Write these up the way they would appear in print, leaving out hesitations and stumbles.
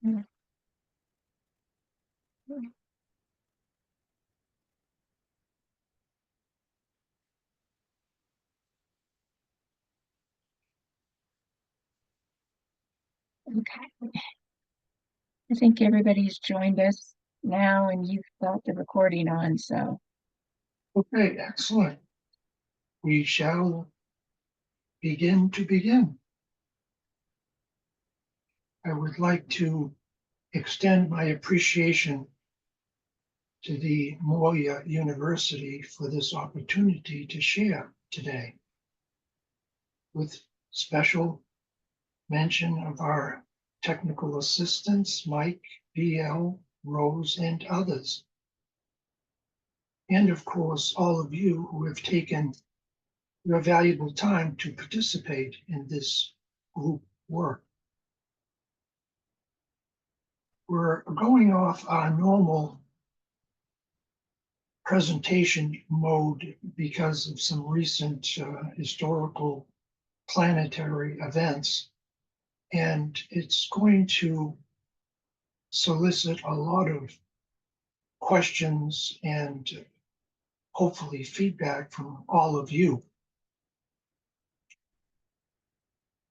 Mm. Okay. I think everybody's joined us now and you've got the recording on, so. Okay, excellent. We shall begin. I would like to extend my appreciation to the Moya University for this opportunity to share today, with special mention of our technical assistants, Mike, BL, Rose, and others. And of course, all of you who have taken your valuable time to participate in this group work. We're going off our normal presentation mode because of some recent historical planetary events. And it's going to solicit a lot of questions and hopefully feedback from all of you.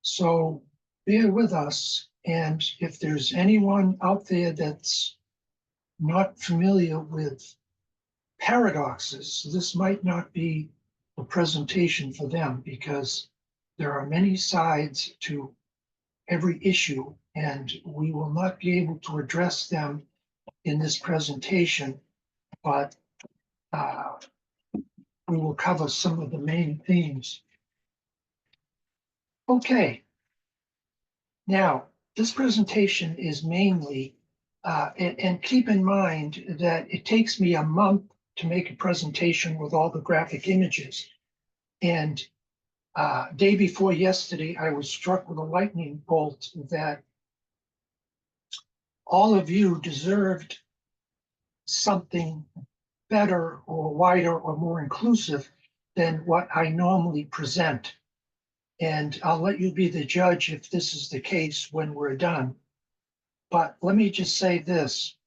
So bear with us. And if there's anyone out there that's not familiar with paradoxes, this might not be the presentation for them, because there are many sides to every issue, and we will not be able to address them in this presentation, but we will cover some of the main themes. Okay. Now, this presentation is mainly, and keep in mind that it takes me a month to make a presentation with all the graphic images. And day before yesterday, I was struck with a lightning bolt that all of you deserved something better or wider or more inclusive than what I normally present. And I'll let you be the judge if this is the case when we're done. But let me just say this.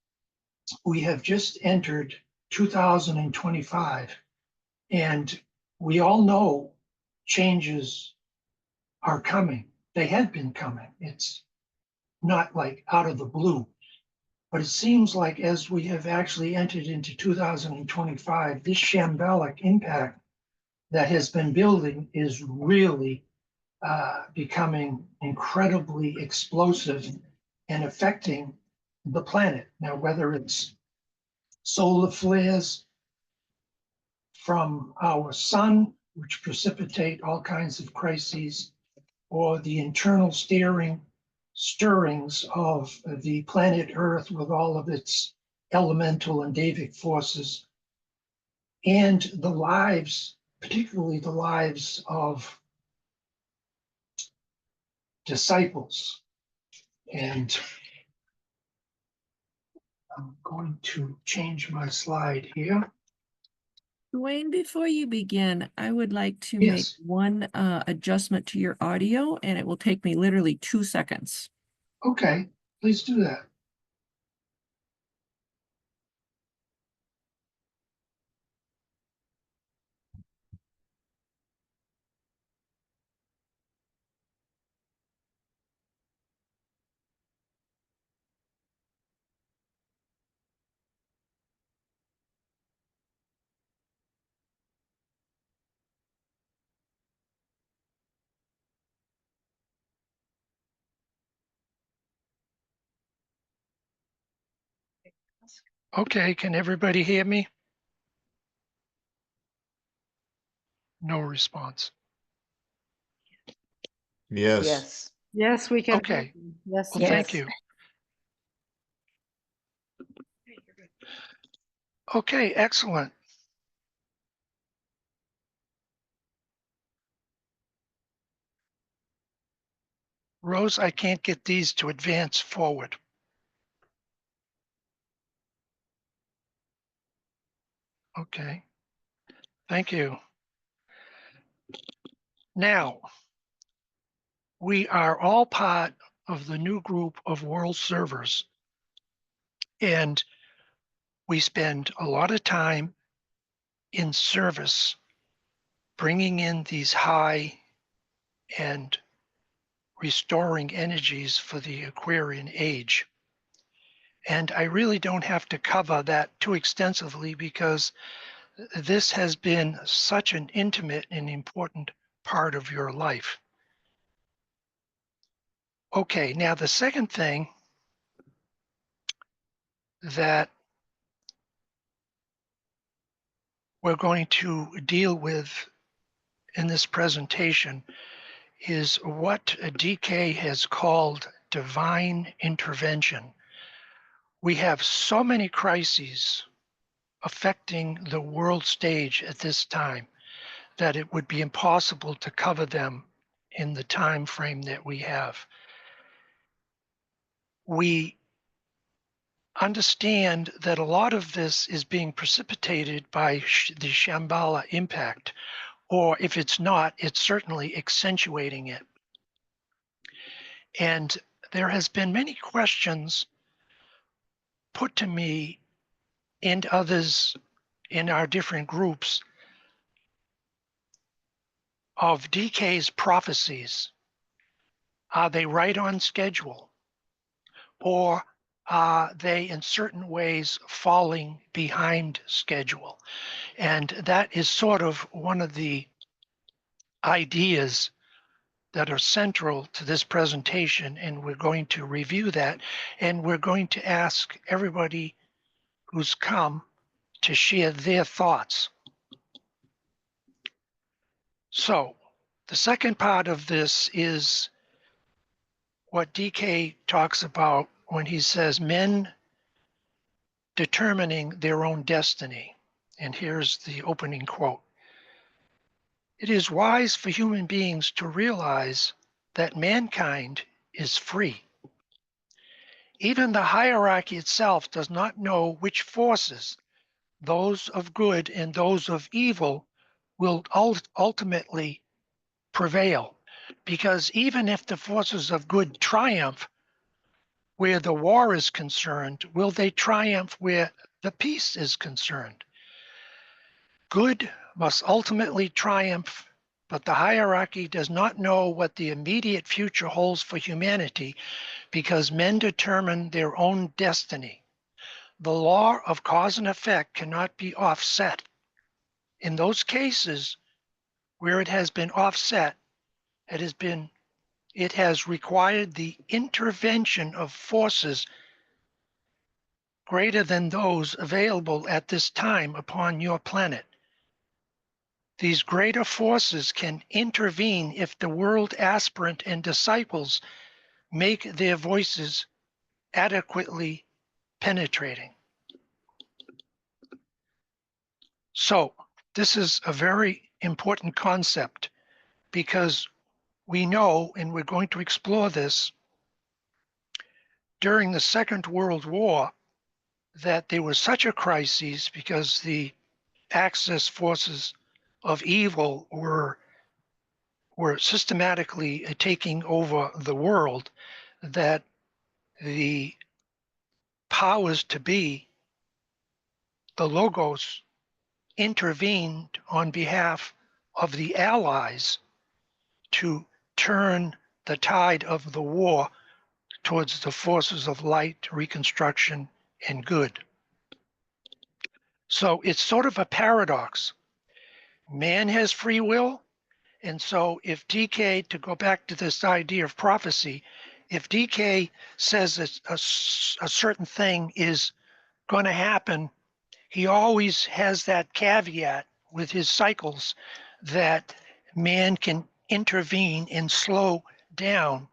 We have just entered 2025, and we all know changes are coming. They had been coming. It's not like out of the blue. But it seems like as we have actually entered into 2025, this shambolic impact that has been building is really becoming incredibly explosive and affecting the planet. Now, whether it's solar flares from our sun, which precipitate all kinds of crises, or the internal stirrings of the planet Earth with all of its elemental and Davic forces, and the lives, particularly the lives of disciples. And I'm going to change my slide here. Duane, before you begin, I would like to make Yes. one adjustment to your audio, and it will take me literally 2 seconds. Okay, please do that. Okay, can everybody hear me? No response. Yes. Yes. Yes, we can. Okay. Yes. Well, thank you. Okay, excellent. Rose, I can't get these to advance forward. Okay, thank you. Now, we are all part of the new group of world servers. And we spend a lot of time in service, bringing in these high and restoring energies for the Aquarian age. And I really don't have to cover that too extensively because this has been such an intimate and important part of your life. Okay, now the second thing that we're going to deal with in this presentation is what DK has called divine intervention. We have so many crises affecting the world stage at this time that it would be impossible to cover them in the time frame that we have. We understand that a lot of this is being precipitated by the Shambhala impact, or if it's not, it's certainly accentuating it. And there has been many questions put to me and others in our different groups of DK's prophecies. Are they right on schedule? Or are they in certain ways falling behind schedule? And that is sort of one of the ideas that are central to this presentation, and we're going to review that, and we're going to ask everybody who's come to share their thoughts. So the second part of this is what DK talks about when he says men determining their own destiny. And here's the opening quote. It is wise for human beings to realize that mankind is free. Even the hierarchy itself does not know which forces, those of good and those of evil, will ultimately prevail. Because even if the forces of good triumph where the war is concerned, will they triumph where the peace is concerned? Good must ultimately triumph, but the hierarchy does not know what the immediate future holds for humanity because men determine their own destiny. The law of cause and effect cannot be offset. In those cases where it has been offset, it has required the intervention of forces greater than those available at this time upon your planet. These greater forces can intervene if the world aspirant and disciples make their voices adequately penetrating. So this is a very important concept because we know, and we're going to explore this, during the Second World War, that there was such a crisis because the Axis forces of evil were systematically taking over the world, that the powers to be, the Logos, intervened on behalf of the Allies to turn the tide of the war towards the forces of light, reconstruction, and good. So it's sort of a paradox. Man has free will, and so if DK, to go back to this idea of prophecy, if DK says that a certain thing is going to happen, he always has that caveat with his cycles that man can intervene and slow down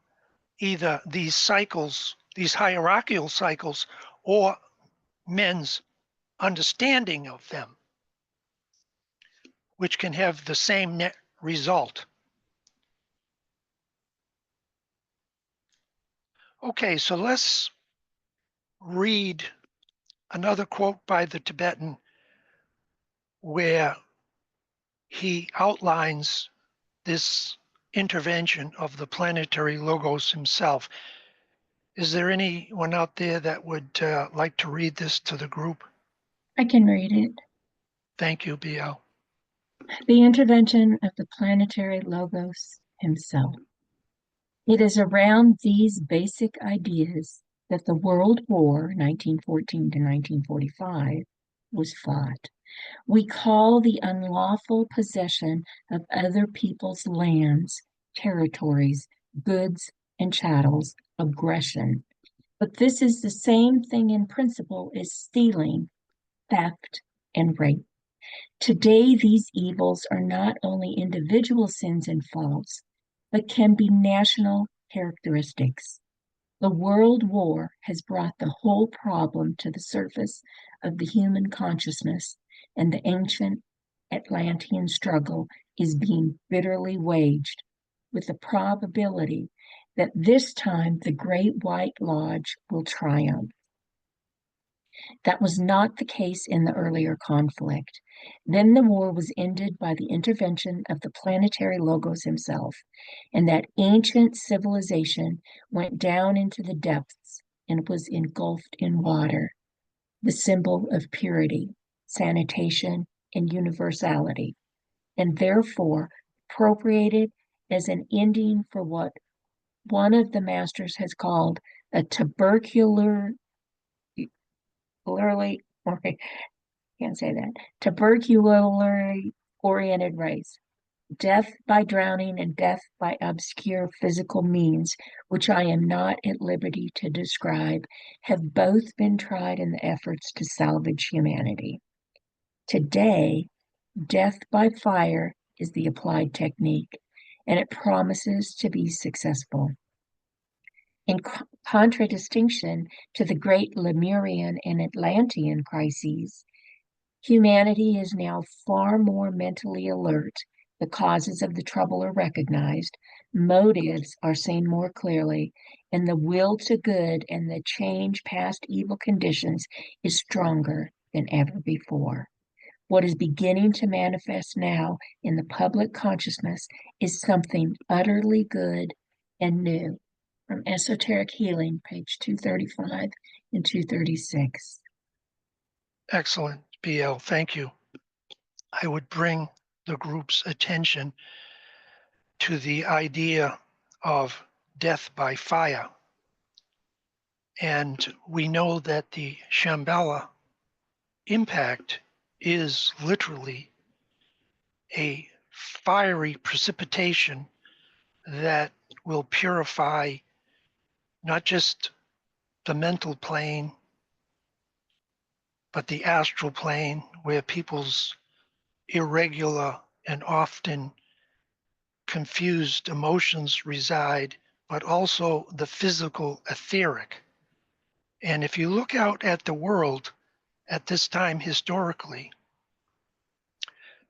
either these cycles, these hierarchical cycles, or men's understanding of them, which can have the same net result. Okay, so let's read another quote by the Tibetan where he outlines this intervention of the planetary Logos himself. Is there anyone out there that would like to read this to the group? I can read it. Thank you, BL. The intervention of the planetary logos himself. It is around these basic ideas that the World War, 1914 to 1945, was fought. We call the unlawful possession of other people's lands, territories, goods, and chattels aggression. But this is the same thing in principle as stealing, theft, and rape. Today, these evils are not only individual sins and faults, but can be national characteristics. The World War has brought the whole problem to the surface of the human consciousness, and the ancient Atlantean struggle is being bitterly waged, with the probability that this time the Great White Lodge will triumph. That was not the case in the earlier conflict. Then the war was ended by the intervention of the planetary Logos himself, and that ancient civilization went down into the depths and was engulfed in water, the symbol of purity, sanitation, and universality, and therefore appropriated as an ending for what one of the masters has called a tubercularly, or can't say that, tubercularly oriented race. Death by drowning and death by obscure physical means, which I am not at liberty to describe, have both been tried in the efforts to salvage humanity. Today, death by fire is the applied technique, and it promises to be successful. In contradistinction to the great Lemurian and Atlantean crises, humanity is now far more mentally alert. The causes of the trouble are recognized, motives are seen more clearly, and the will to good and the change past evil conditions is stronger than ever before. What is beginning to manifest now in the public consciousness is something utterly good and new. From Esoteric Healing, page 235 and 236. Excellent, BL. Thank you. I would bring the group's attention to the idea of death by fire. And we know that the Shambhala impact is literally a fiery precipitation that will purify not just the mental plane, but the astral plane, where people's irregular and often confused emotions reside, but also the physical etheric. And if you look out at the world at this time historically,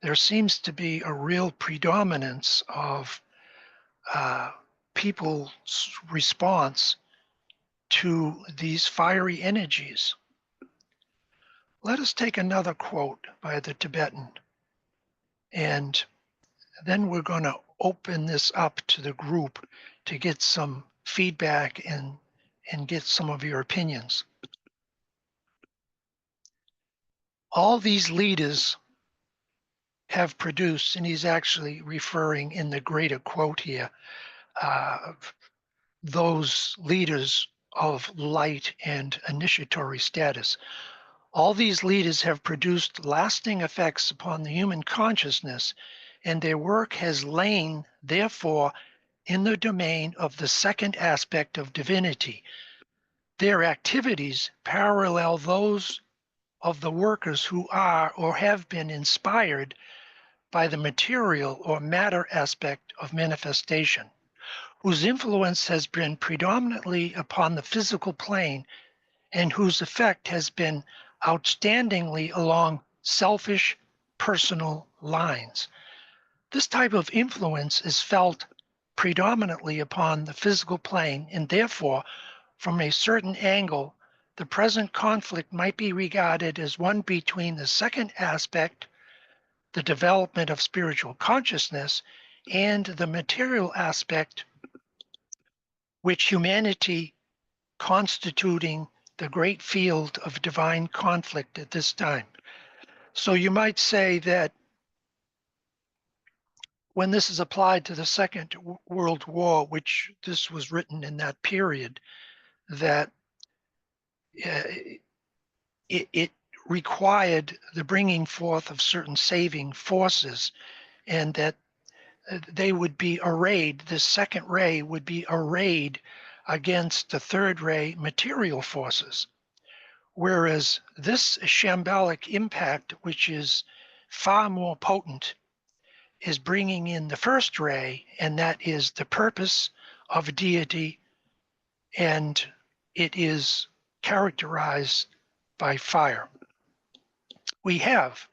there seems to be a real predominance of people's response to these fiery energies. Let us take another quote by the Tibetan, and then we're going to open this up to the group to get some feedback and get some of your opinions. All these leaders have produced, and he's actually referring in the greater quote here, those leaders of light and initiatory status. All these leaders have produced lasting effects upon the human consciousness, and their work has lain, therefore, in the domain of the second aspect of divinity. Their activities parallel those of the workers who are or have been inspired by the material or matter aspect of manifestation, whose influence has been predominantly upon the physical plane and whose effect has been outstandingly along selfish, personal lines. This type of influence is felt predominantly upon the physical plane, and therefore, from a certain angle, the present conflict might be regarded as one between the second aspect, the development of spiritual consciousness, and the material aspect, which humanity constituting the great field of divine conflict at this time. So you might say that when this is applied to the Second World War, which this was written in that period, that it required the bringing forth of certain saving forces, and that they would be arrayed, the second ray would be arrayed against the third ray material forces. Whereas this shambolic impact, which is far more potent, is bringing in the first ray, and that is the purpose of deity, and it is characterized by fire. We have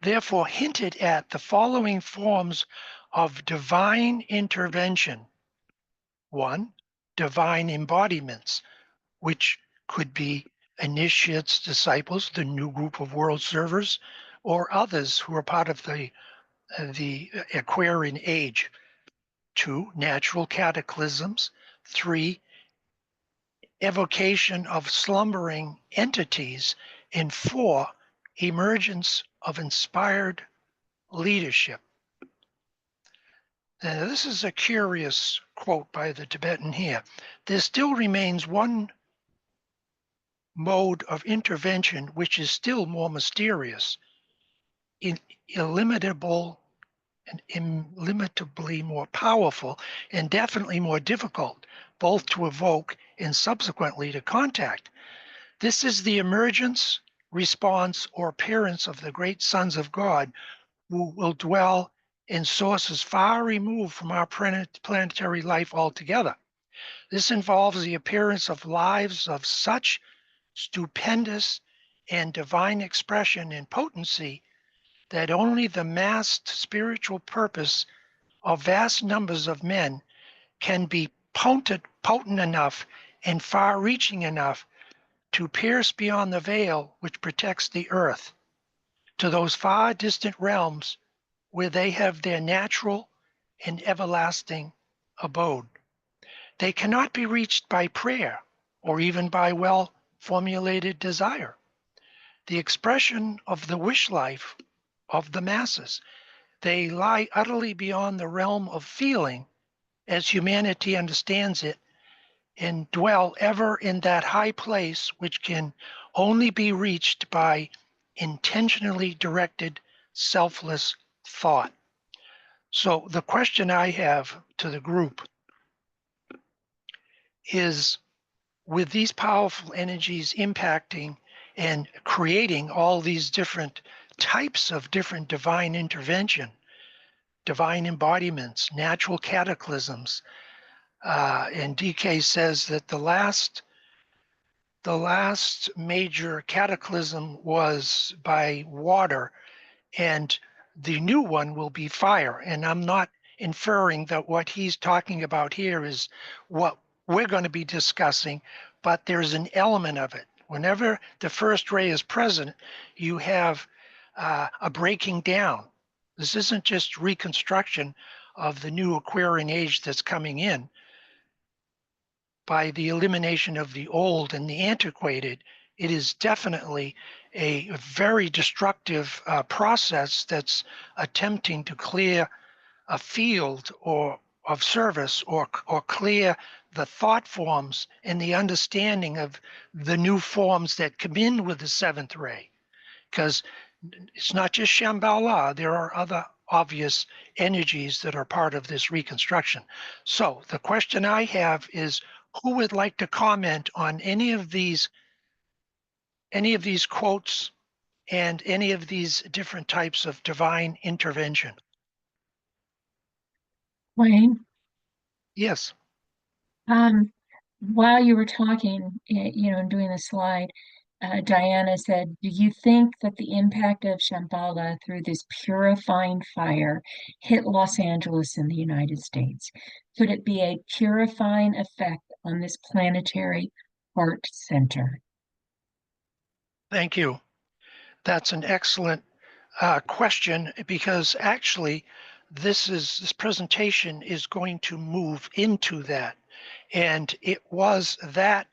therefore hinted at the following forms of divine intervention. One, divine embodiments, which could be initiates, disciples, the new group of world servers, or others who are part of the Aquarian age. Two, natural cataclysms. Three, evocation of slumbering entities. And four, emergence of inspired leadership. Now, this is a curious quote by the Tibetan here. There still remains one mode of intervention which is still more mysterious, illimitably more powerful, and definitely more difficult, both to evoke and subsequently to contact. This is the emergence, response, or appearance of the great sons of God who will dwell in sources far removed from our planetary life altogether. This involves the appearance of lives of such stupendous and divine expression and potency that only the massed spiritual purpose of vast numbers of men can be potent enough and far-reaching enough to pierce beyond the veil which protects the earth to those far distant realms where they have their natural and everlasting abode. They cannot be reached by prayer or even by well-formulated desire. The expression of the wish life of the masses, they lie utterly beyond the realm of feeling as humanity understands it, and dwell ever in that high place which can only be reached by intentionally directed, selfless thought. So the question I have to the group is, with these powerful energies impacting and creating all these different types of different divine intervention, divine embodiments, natural cataclysms, and DK says that the last major cataclysm was by water, and the new one will be fire. And I'm not inferring that what he's talking about here is what we're going to be discussing, but there's an element of it. Whenever the first ray is present, you have a breaking down. This isn't just reconstruction of the new Aquarian age that's coming in by the elimination of the old and the antiquated. It is definitely a very destructive process that's attempting to clear a field or of service, or clear the thought forms and the understanding of the new forms that come in with the seventh ray. Because it's not just Shambhala, there are other obvious energies that are part of this reconstruction. So the question I have is, who would like to comment on any of these quotes and any of these different types of divine intervention? Wayne, Yes. while you were talking, and doing the slide, Diana said, do you think that the impact of Shambhala through this purifying fire hit Los Angeles in the United States? Could it be a purifying effect on this planetary heart center? Thank you. That's an excellent question, because actually this presentation is going to move into that. And it was that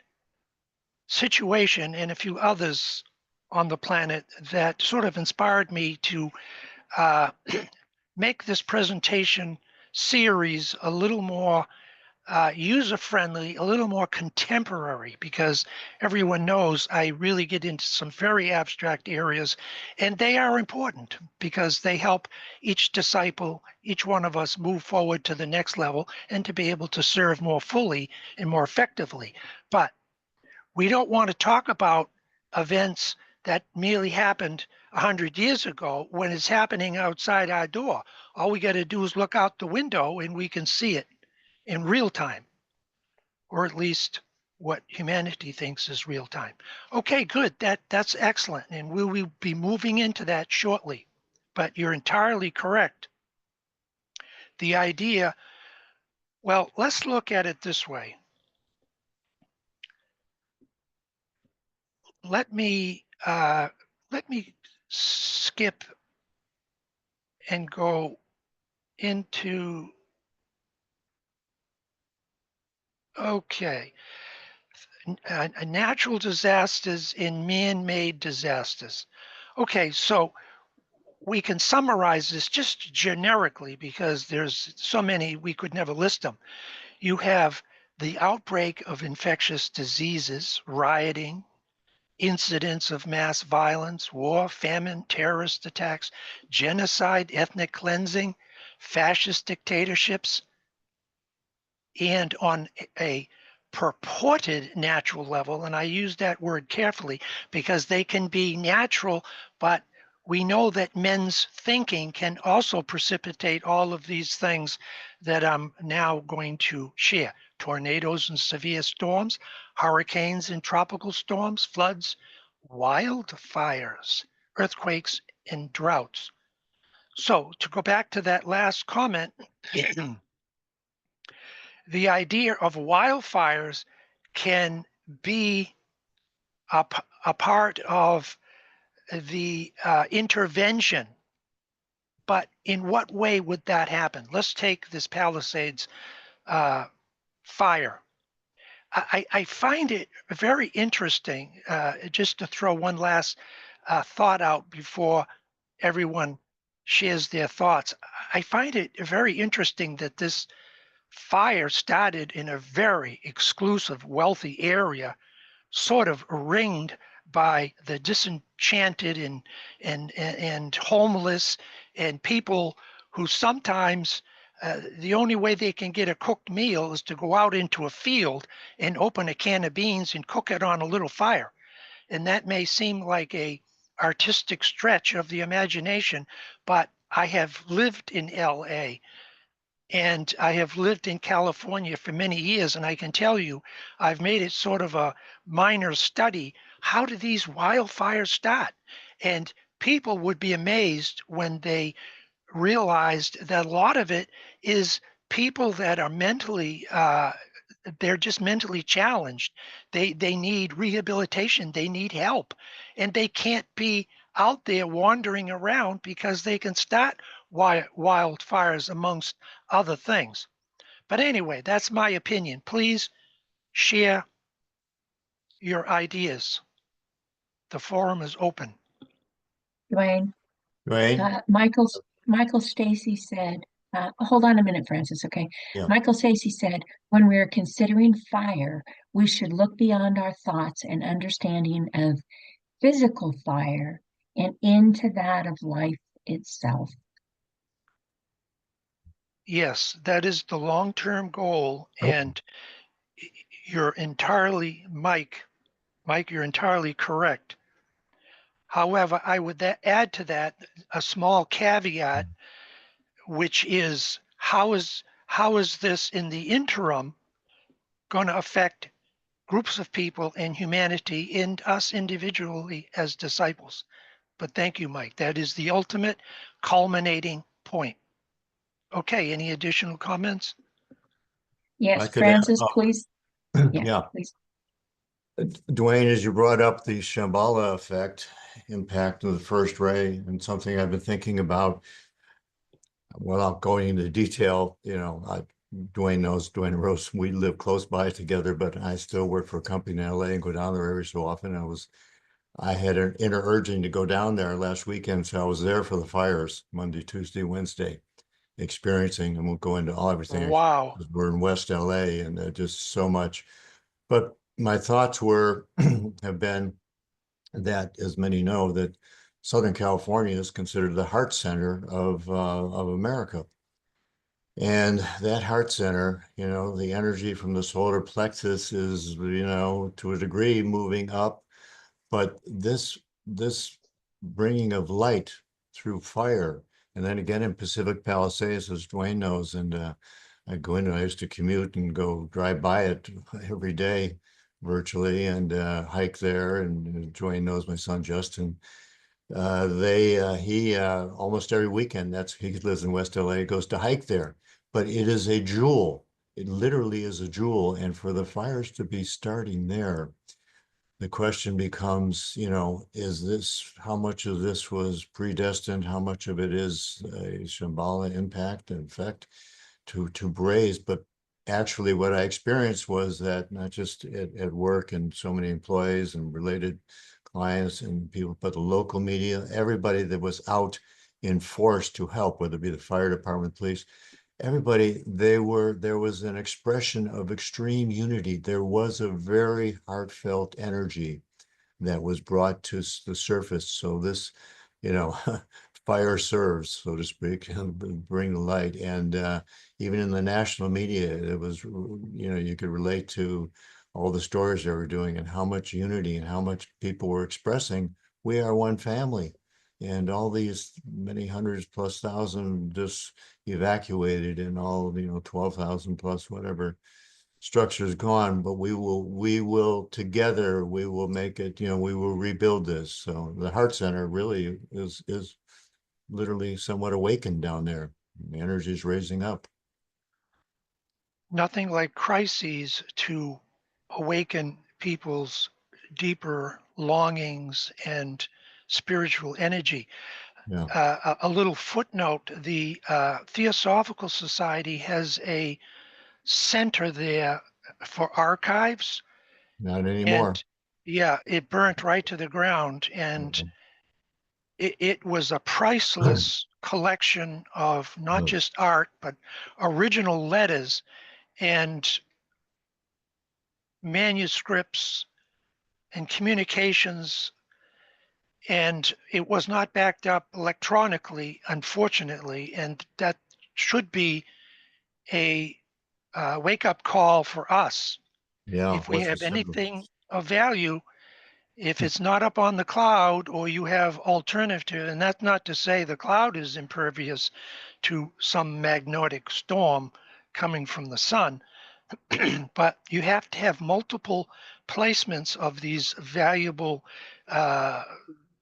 situation and a few others on the planet that sort of inspired me to make this presentation series a little more user-friendly, a little more contemporary, because everyone knows I really get into some very abstract areas, and they are important because they help each disciple, each one of us move forward to the next level and to be able to serve more fully and more effectively. But we don't want to talk about events that merely happened 100 years ago when it's happening outside our door. All we got to do is look out the window and we can see it in real time, or at least what humanity thinks is real time. Okay, good. That's excellent. And we will be moving into that shortly. But you're entirely correct. The idea, well, let's look at it this way. Let me skip and go into, okay, natural disasters and man-made disasters. Okay, so we can summarize this just generically because there's so many we could never list them. You have the outbreak of infectious diseases, rioting, incidents of mass violence, war, famine, terrorist attacks, genocide, ethnic cleansing, fascist dictatorships, and on a purported natural level, and I use that word carefully because they can be natural, but we know that men's thinking can also precipitate all of these things that I'm now going to share. Tornadoes and severe storms, hurricanes and tropical storms, floods, wildfires, earthquakes, and droughts. So to go back to that last comment, the idea of wildfires can be a part of the intervention, but in what way would that happen? Let's take this Palisades fire. I find it very interesting, just to throw one last thought out before everyone shares their thoughts. I find it very interesting that this fire started in a very exclusive, wealthy area, sort of ringed by the disenchanted and homeless and people who sometimes the only way they can get a cooked meal is to go out into a field and open a can of beans and cook it on a little fire. And that may seem like a artistic stretch of the imagination, but I have lived in LA and I have lived in California for many years, and I can tell you, I've made it sort of a minor study. How do these wildfires start? And people would be amazed when they realized that a lot of it is people that are mentally, they're just mentally challenged. They need rehabilitation. They need help, and they can't be out there wandering around because they can start wildfires amongst other things. But anyway, that's my opinion. Please share your ideas. The forum is open. Duane, Right? Michael Stacy said, hold on a minute, Francis, okay? Yeah. Michael Stacy said, when we are considering fire, we should look beyond our thoughts and understanding of physical fire and into that of life itself. Yes, that is the long-term goal, and you're entirely, Mike, you're entirely correct. However, I would add to that a small caveat, which is how is this in the interim going to affect groups of people in humanity and us individually as disciples? But thank you, Mike. That is the ultimate culminating point. Okay, any additional comments? Yes, I could add, Francis, please. yeah. Please. Duane, as you brought up the Shambhala effect, impact of the first ray, and something I've been thinking about without going into detail, Duane knows, Duane and Rose, we live close by together, but I still work for a company in LA and go down there every so often. I had an inner urging to go down there last weekend, so I was there for the fires Monday, Tuesday, Wednesday, experiencing, and we'll go into all everything. Wow. We're in West LA and just so much. But my thoughts were have been that, as many know, that Southern California is considered the heart center of America. And that heart center, the energy from the solar plexus is, to a degree moving up. But this bringing of light through fire, and then again in Pacific Palisades, as Duane knows, and I used to commute and go drive by it every day virtually, and hike there. And Duane knows my son Justin. He almost every weekend, he lives in West LA, goes to hike there. But it is a jewel. It literally is a jewel. And for the fires to be starting there, the question becomes, how much of this was predestined? How much of it is a Shambhala impact and effect to braise? But actually what I experienced was that not just at work and so many employees and related clients and people, but the local media, everybody that was out in force to help, whether it be the fire department, police, everybody, there was an expression of extreme unity. There was a very heartfelt energy that was brought to the surface. So this, fire serves, so to speak, and bring the light. And even in the national media, it was, you could relate to all the stories they were doing and how much unity and how much people were expressing, we are one family. And all these many hundreds plus thousand just evacuated, and all 12,000 plus whatever structures gone. But we will together, we will make it. We will rebuild this. So the Heart Center really is literally somewhat awakened down there. The energy is raising up. Nothing like crises to awaken people's deeper longings and spiritual energy. Yeah. A little footnote, the Theosophical Society has a center there for archives, Not anymore. and yeah, it burnt right to the ground, and it was a priceless collection of not just art, but original letters and manuscripts and communications, and it was not backed up electronically, unfortunately, and that should be a wake-up call for us. Yeah. If we What's the have symbol? anything of value, if it's not up on the cloud, or you have alternative, and that's not to say the cloud is impervious to some magnetic storm coming from the sun, but you have to have multiple placements of these valuable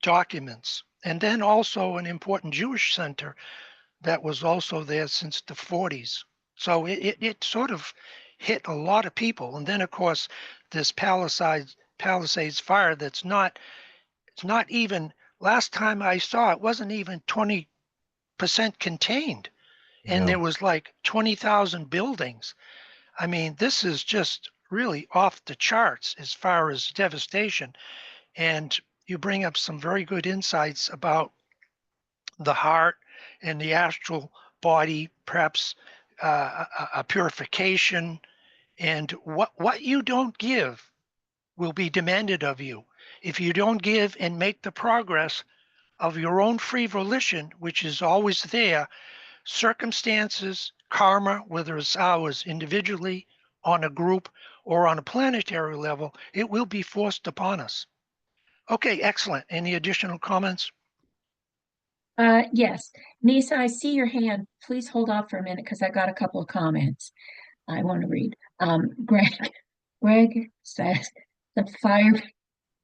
documents. And then also an important Jewish center that was also there since the 40s. So it sort of hit a lot of people. And then, of course, this Palisades fire it's not even, last time I saw it wasn't even 20% contained. And Yeah. there was like 20,000 buildings. I mean, this is just really off the charts as far as devastation. And you bring up some very good insights about the heart and the astral body, perhaps a purification, and what you don't give will be demanded of you. If you don't give and make the progress of your own free volition, which is always there, circumstances, karma, whether it's ours individually, on a group, or on a planetary level, it will be forced upon us. Okay, excellent. Any additional comments? Yes, Nisa, I see your hand. Please hold off for a minute because I got a couple of comments I want to read. Greg says the fire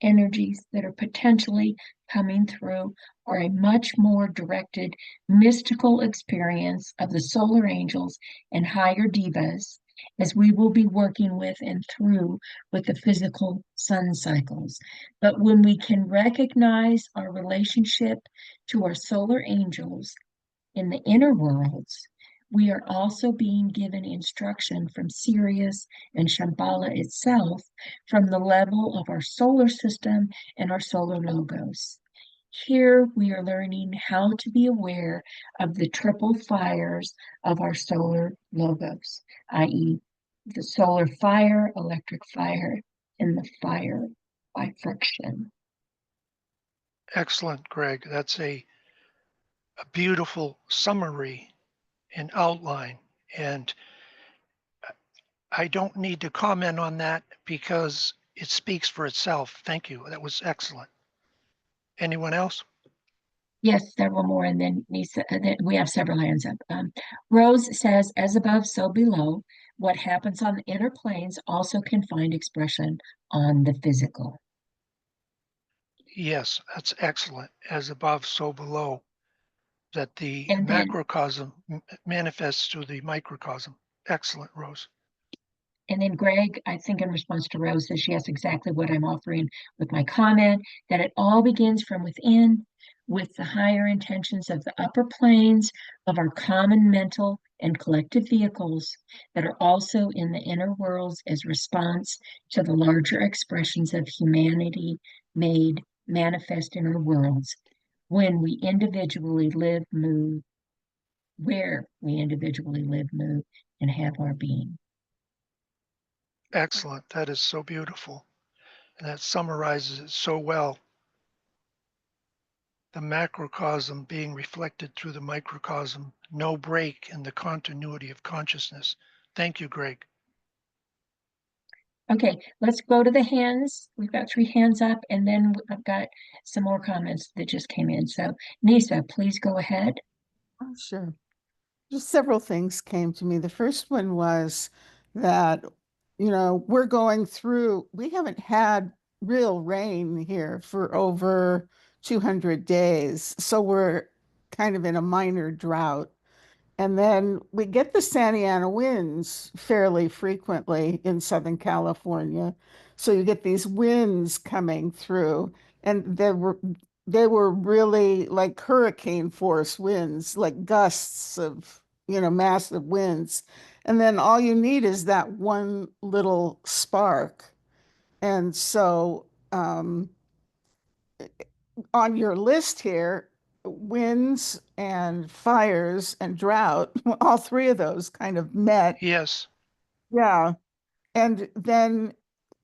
energies that are potentially coming through are a much more directed mystical experience of the solar angels and higher devas, as we will be working with and through with the physical sun cycles. But when we can recognize our relationship to our solar angels in the inner worlds, we are also being given instruction from Sirius and Shambhala itself from the level of our solar system and our solar logos. Here we are learning how to be aware of the triple fires of our solar logos, i.e., the solar fire, electric fire, and the fire by friction. Excellent, Greg. That's a beautiful summary and outline. And I don't need to comment on that because it speaks for itself. Thank you. That was excellent. Anyone else? Yes, several more, and then Lisa, then we have several hands up. Rose says, as above, so below. What happens on the inner planes also can find expression on the physical. Yes, that's excellent. As above, so below. That the And then macrocosm manifests to the microcosm. Excellent, Rose. And then Greg, I think in response to Rose, says, yes, exactly what I'm offering with my comment, that it all begins from within with the higher intentions of the upper planes of our common mental and collective vehicles that are also in the inner worlds as response to the larger expressions of humanity made manifest in our worlds when we individually live, move, where we individually live, move, and have our being. Excellent. That is so beautiful. And that summarizes it so well. The macrocosm being reflected through the microcosm, no break in the continuity of consciousness. Thank you, Greg. Okay, let's go to the hands. We've got 3 hands up, and then I've got some more comments that just came in. So, Nisa, please go ahead. Oh, sure. Just several things came to me. The first one was that, we're going through, we haven't had real rain here for over 200 days. So we're kind of in a minor drought. And then we get the Santa Ana winds fairly frequently in Southern California. So you get these winds coming through, and they were really like hurricane force winds, like gusts of, massive winds. And then all you need is that one little spark. And so on your list here, winds and fires and drought, all 3 of those kind of met. Yes, Yeah. And then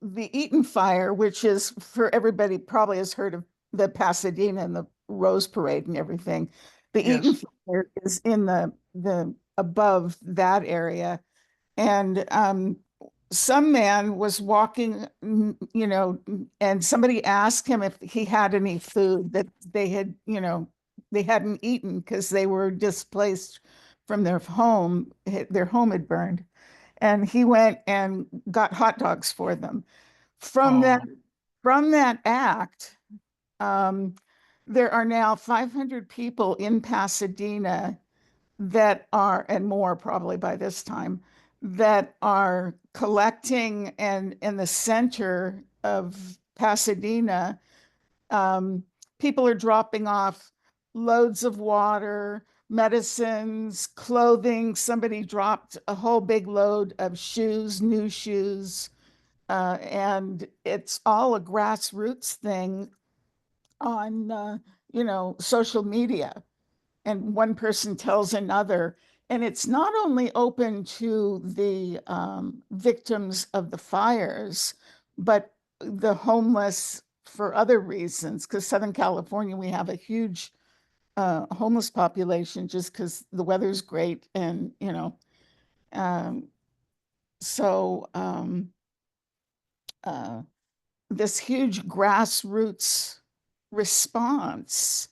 the Eaton fire, which is for everybody probably has heard of the Pasadena and the Rose Parade and everything. The Eaton yes, fire is in the above that area. And some man was walking, and somebody asked him if he had any food that they had, they hadn't eaten because they were displaced from their home. Their home had burned. And he went and got hot dogs for them. From that, Oh. from that act, there are now 500 people in Pasadena that are, and more probably by this time, that are collecting, and in the center of Pasadena, people are dropping off loads of water, medicines, clothing. Somebody dropped a whole big load of shoes, new shoes, and it's all a grassroots thing on, social media. And one person tells another. And it's not only open to the victims of the fires, but the homeless for other reasons. Because Southern California, we have a huge homeless population just because the weather's great. And, um, so this huge grassroots response.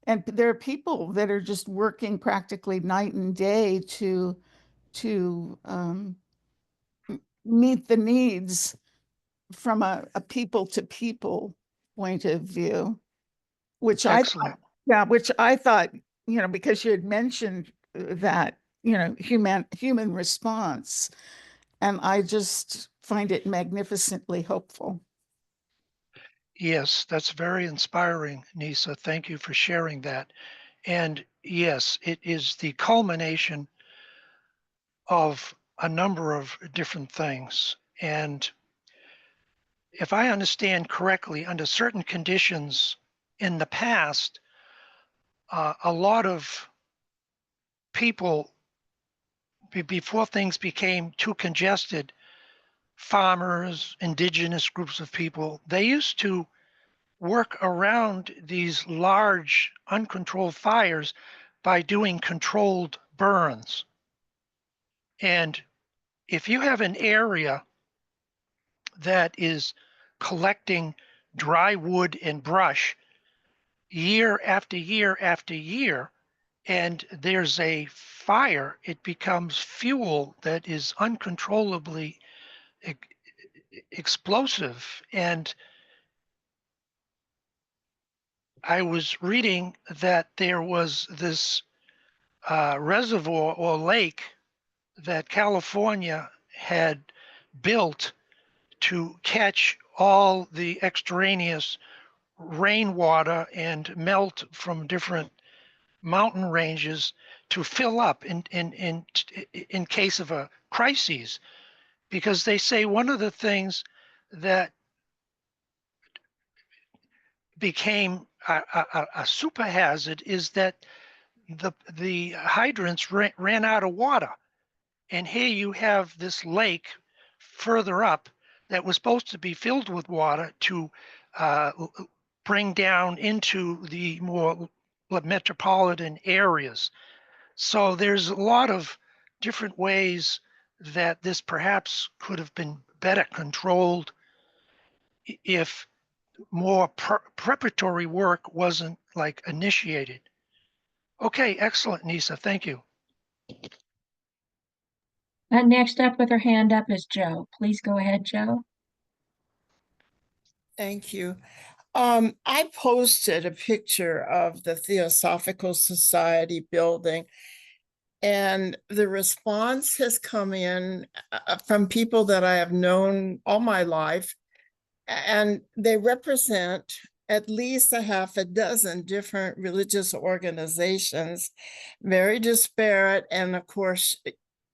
And there are people that are just working practically night and day to meet the needs from a people to people point of view, which I Excellent. thought, yeah, which I thought, because you had mentioned that, human response, and I just find it magnificently hopeful. Yes, that's very inspiring, Nisa. Thank you for sharing that. And yes, it is the culmination of a number of different things. And if I understand correctly, under certain conditions in the past, a lot of people, before things became too congested, farmers, indigenous groups of people, they used to work around these large uncontrolled fires by doing controlled burns. And if you have an area that is collecting dry wood and brush year after year after year, and there's a fire, it becomes fuel that is uncontrollably explosive. And I was reading that there was this reservoir or lake that California had built to catch all the extraneous rainwater and melt from different mountain ranges to fill up in case of a crisis. Because they say one of the things that became a super hazard is that the hydrants ran out of water. And here you have this lake further up that was supposed to be filled with water to bring down into the more metropolitan areas. So there's a lot of different ways that this perhaps could have been better controlled if more preparatory work wasn't like initiated. Okay, excellent, Nisa. Thank you. Next up with her hand up is Joe. Please go ahead, Joe. Thank you. I posted a picture of the Theosophical Society building, and the response has come in from people that I have known all my life, and they represent at least a half a dozen different religious organizations, very disparate, and of course,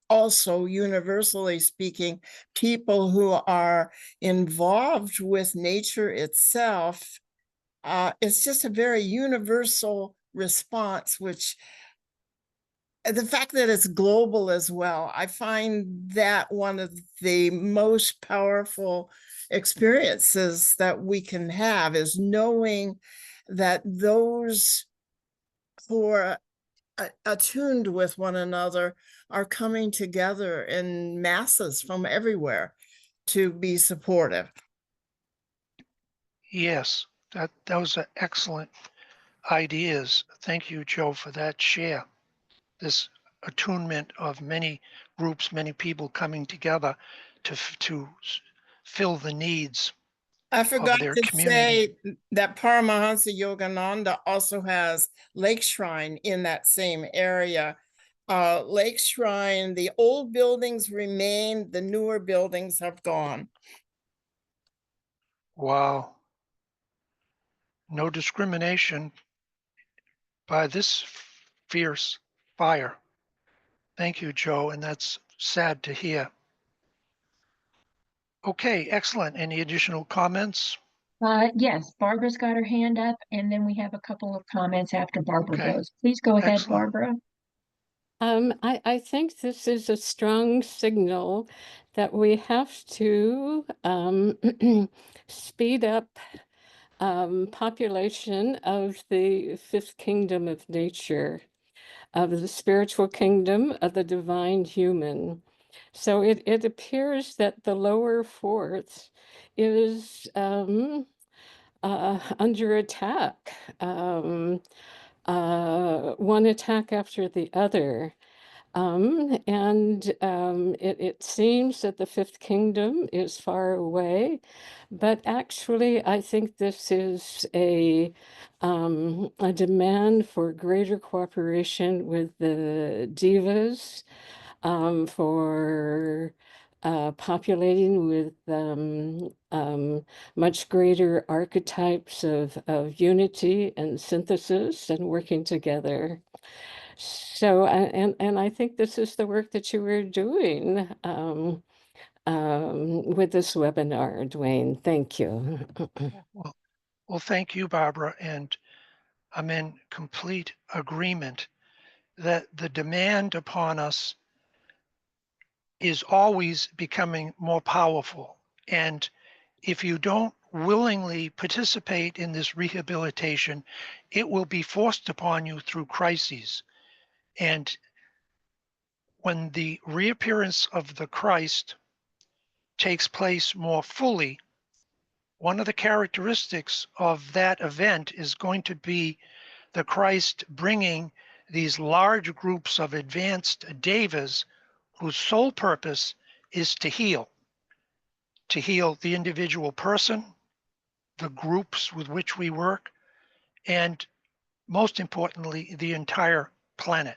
also universally speaking, people who are involved with nature itself. It's just a very universal response, which the fact that it's global as well, I find that one of the most powerful experiences that we can have is knowing that those who are attuned with one another are coming together in masses from everywhere to be supportive. Yes, that was an excellent ideas. Thank you, Joe, for that share. This attunement of many groups, many people coming together to fill the needs I of forgot their to community. say that Paramahansa Yogananda also has Lake Shrine in that same area. Lake Shrine, the old buildings remain, the newer buildings have gone. Wow. No discrimination by this fierce fire. Thank you, Joe, and that's sad to hear. Okay, excellent. Any additional comments? Yes, Barbara's got her hand up, and then we have a couple of comments after Barbara Okay, goes. Please go ahead, excellent. Barbara. I think this is a strong signal that we have to speed up population of the fifth kingdom of nature, of the spiritual kingdom of the divine human. So it appears that the lower fourth is under attack, one attack after the other. It seems that the fifth kingdom is far away, but actually, I think this is a demand for greater cooperation with the divas, for populating with much greater archetypes of unity and synthesis and working together. So, and I think this is the work that you were doing with this webinar, Duane. Thank you. Well, thank you, Barbara, and I'm in complete agreement that the demand upon us is always becoming more powerful. And if you don't willingly participate in this rehabilitation, it will be forced upon you through crises. And when the reappearance of the Christ takes place more fully, one of the characteristics of that event is going to be the Christ bringing these large groups of advanced devas whose sole purpose is to heal the individual person, the groups with which we work, and most importantly, the entire planet.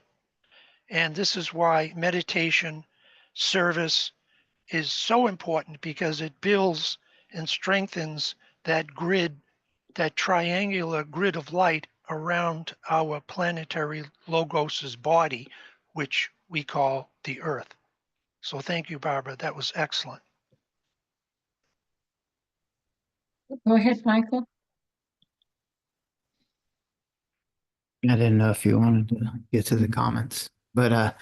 And this is why meditation, service is so important, because it builds and strengthens that grid, that triangular grid of light around our planetary logos's body, which we call the Earth. So thank you, Barbara. That was excellent. Go ahead, Michael. I didn't know if you wanted to get to the comments, but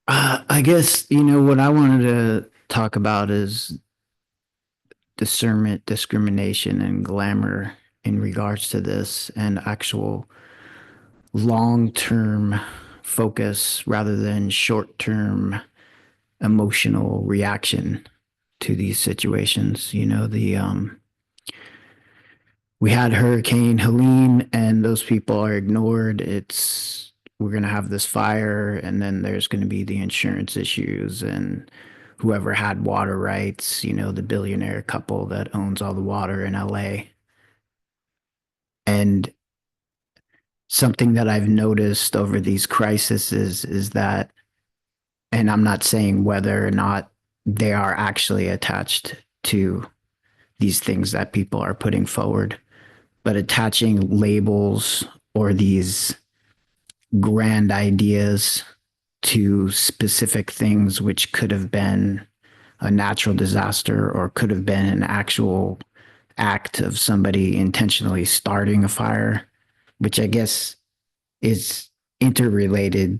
I guess, what I wanted to talk about is discernment, discrimination, and glamour in regards to this, and actual long-term focus rather than short-term emotional reaction to these situations. We had Hurricane Helene, and those people are ignored. We're going to have this fire, and then there's going to be the insurance issues, and whoever had water rights, the billionaire couple that owns all the water in LA. And something that I've noticed over these crises is that, and I'm not saying whether or not they are actually attached to these things that people are putting forward, but attaching labels or these grand ideas to specific things, which could have been a natural disaster or could have been an actual act of somebody intentionally starting a fire, which I guess is interrelated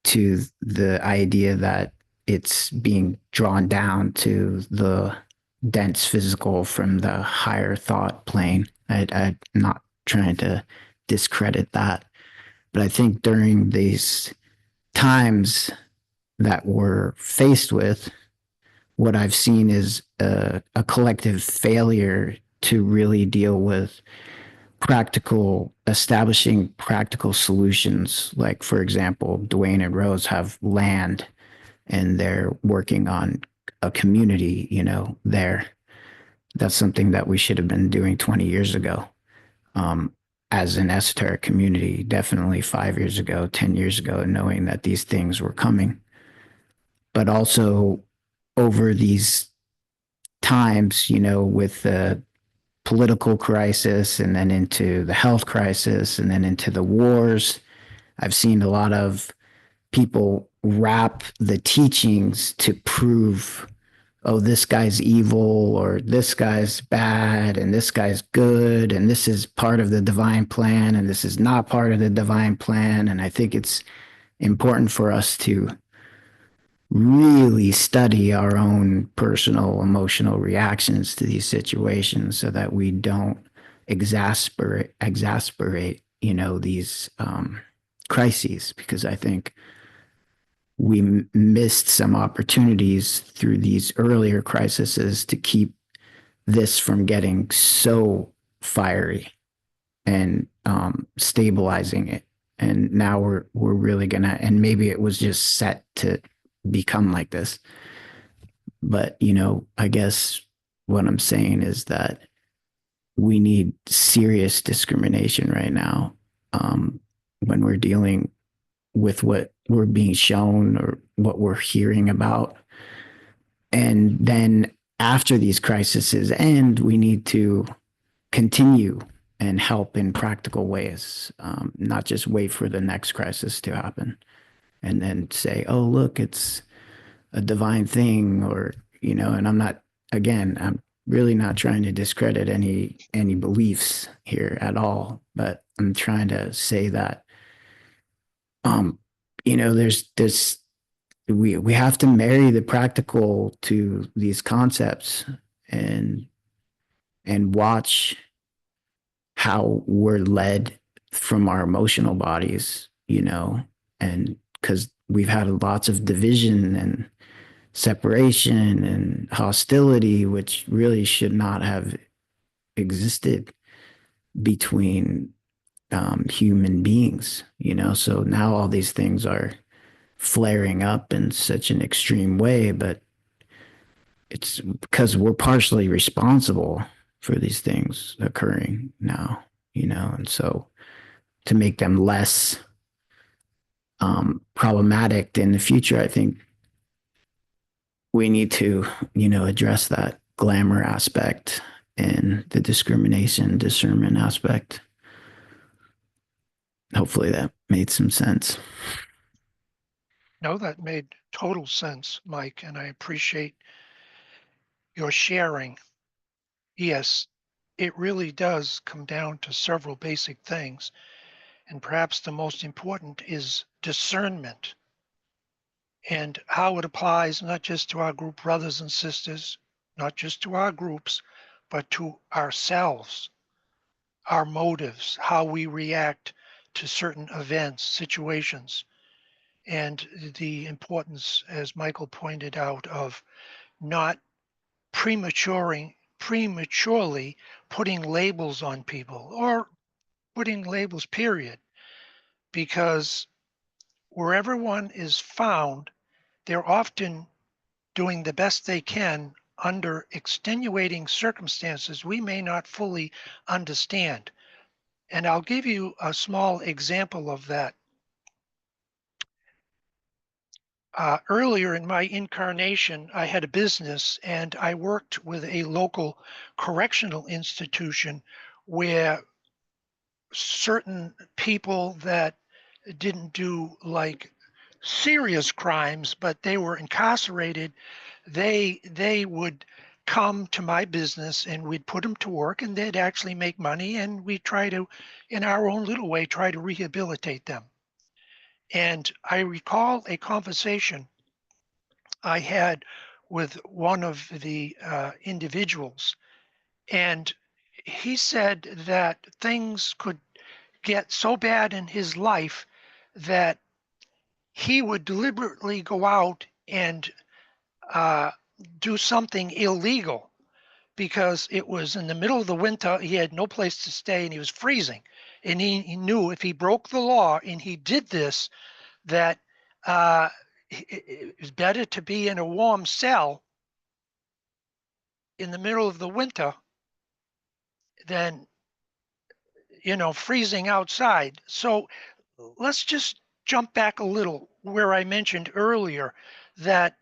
to the idea that it's being drawn down to the dense physical from the higher thought plane. I'm not trying to discredit that, but I think during these times that we're faced with, what I've seen is a collective failure to really deal with establishing practical solutions. Like, for example, Duane and Rose have land and they're working on a community, there. That's something that we should have been doing 20 years ago. As an esoteric community, definitely 5 years ago, 10 years ago, knowing that these things were coming. But also over these times, with the political crisis and then into the health crisis and then into the wars, I've seen a lot of people wrap the teachings to prove, oh, this guy's evil or this guy's bad and this guy's good and this is part of the divine plan and this is not part of the divine plan. And I think it's important for us to really study our own personal emotional reactions to these situations so that we don't exasperate these crises, because I think we missed some opportunities through these earlier crises to keep this from getting so fiery and stabilizing it. And now we're really gonna, and maybe it was just set to become like this. But, I guess what I'm saying is that we need serious discrimination right now, when we're dealing with what we're being shown or what we're hearing about. And then after these crises end, we need to continue and help in practical ways, not just wait for the next crisis to happen and then say, oh, look, it's a divine thing, or, and I'm really not trying to discredit any beliefs here at all, but I'm trying to say that, there's this, we have to marry the practical to these concepts and watch how we're led from our emotional bodies, and because we've had lots of division and separation and hostility, which really should not have existed between human beings, So now all these things are flaring up in such an extreme way, but it's because we're partially responsible for these things occurring now, and so to make them less problematic in the future, I think we need to, address that glamour aspect and the discrimination, discernment aspect. Hopefully that made some sense. No, that made total sense, Mike, and I appreciate your sharing. Yes, it really does come down to several basic things, and perhaps the most important is discernment and how it applies not just to our group brothers and sisters, not just to our groups, but to ourselves, our motives, how we react to certain events, situations, and the importance, as Michael pointed out, of not prematurely putting labels on people or putting labels, period, because wherever one is found, they're often doing the best they can under extenuating circumstances we may not fully understand. And I'll give you a small example of that. Earlier in my incarnation, I had a business and I worked with a local correctional institution where certain people that didn't do like serious crimes, but they were incarcerated, they would come to my business and we'd put them to work and they'd actually make money, and we try to, in our own little way, try to rehabilitate them. And I recall a conversation I had with one of the individuals, and he said that things could get so bad in his life that he would deliberately go out and do something illegal because it was in the middle of the winter. He had no place to stay and he was freezing. And he knew if he broke the law and he did this, that it was better to be in a warm cell in the middle of the winter than, freezing outside. So let's just jump back a little where I mentioned earlier that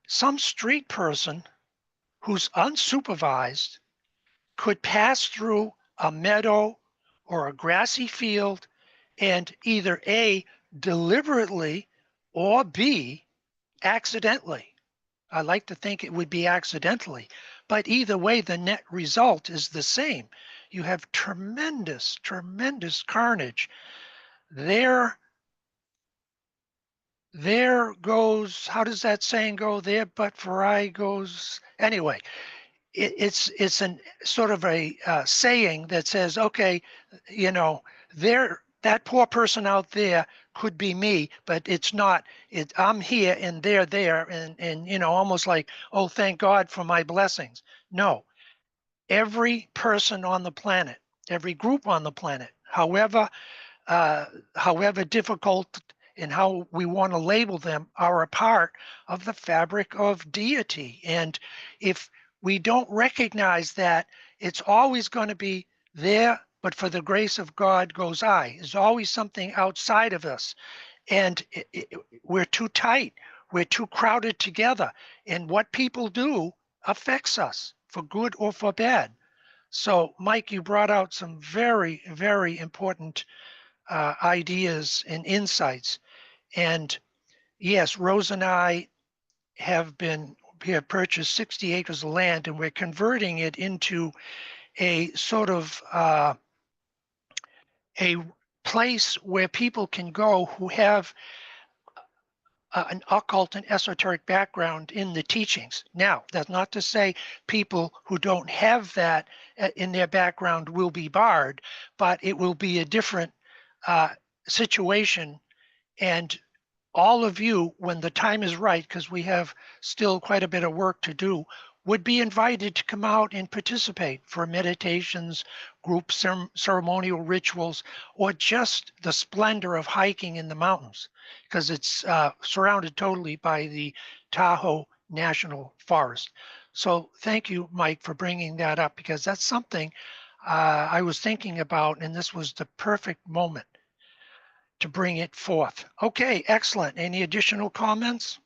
some street person who's unsupervised could pass through a meadow or a grassy field and either A, deliberately, or B, accidentally. I like to think it would be accidentally, but either way, the net result is the same. You have tremendous, tremendous carnage. There goes, how does that saying go? There but for I goes, anyway, it's an sort of a saying that says, okay, there, that poor person out there could be me, but it's not. I'm here and they're there, and almost like, oh, thank God for my blessings. No, every person on the planet, every group on the planet, however difficult and how we want to label them, are a part of the fabric of deity. And if we don't recognize that, it's always going to be there, but for the grace of God goes I. There's always something outside of us. And we're too tight. We're too crowded together. And what people do affects us for good or for bad. So, Mike, you brought out some very, very important ideas and insights. And yes, Rose and I we have purchased 60 acres of land, and we're converting it into a sort of a place where people can go who have an occult and esoteric background in the teachings. Now, that's not to say people who don't have that in their background will be barred, but it will be a different situation. And all of you, when the time is right, because we have still quite a bit of work to do, would be invited to come out and participate for meditations, group ceremonial rituals, or just the splendor of hiking in the mountains, because it's surrounded totally by the Tahoe National Forest. So thank you, Mike, for bringing that up, because that's something I was thinking about, and this was the perfect moment to bring it forth. Okay, excellent. Any additional comments?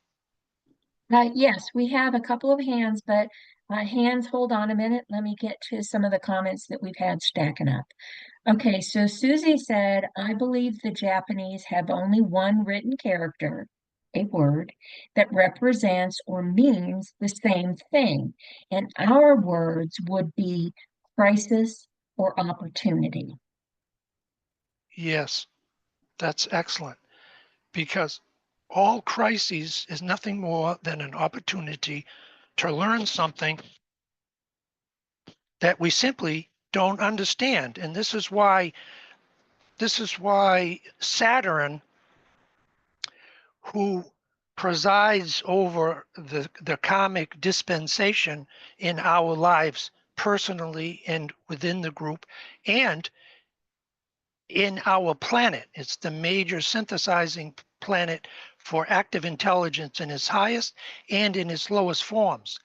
Yes, we have a couple of hands, but hands, hold on a minute. Let me get to some of the comments that we've had stacking up. Okay, so Susie said, I believe the Japanese have only one written character, a word, that represents or means the same thing. And our words would be crisis or opportunity. Yes, that's excellent, because all crises is nothing more than an opportunity to learn something that we simply don't understand. And this is why Saturn, who presides over the karmic dispensation in our lives personally and within the group and in our planet. It's the major synthesizing planet for active intelligence in its highest and in its lowest forms.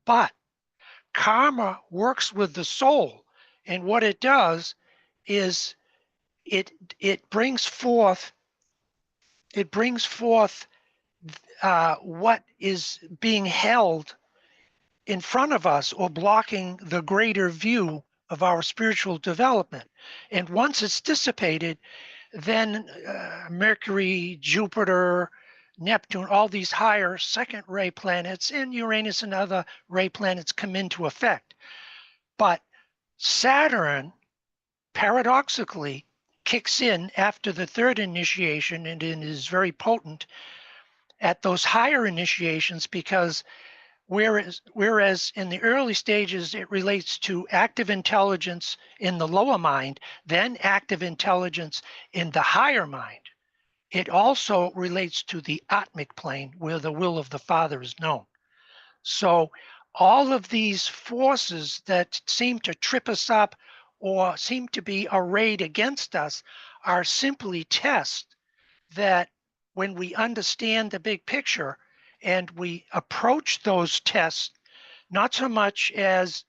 But karma works with the soul, and what it does is it brings forth what is being held in front of us or blocking the greater view of our spiritual development. And once it's dissipated, then Mercury, Jupiter, Neptune, all these higher second ray planets, and Uranus and other ray planets come into effect. But Saturn, paradoxically, kicks in after the third initiation and is very potent at those higher initiations, because whereas in the early stages it relates to active intelligence in the lower mind, then active intelligence in the higher mind, it also relates to the Atmic plane where the will of the Father is known. So all of these forces that seem to trip us up or seem to be arrayed against us are simply tests that, when we understand the big picture and we approach those tests not so much as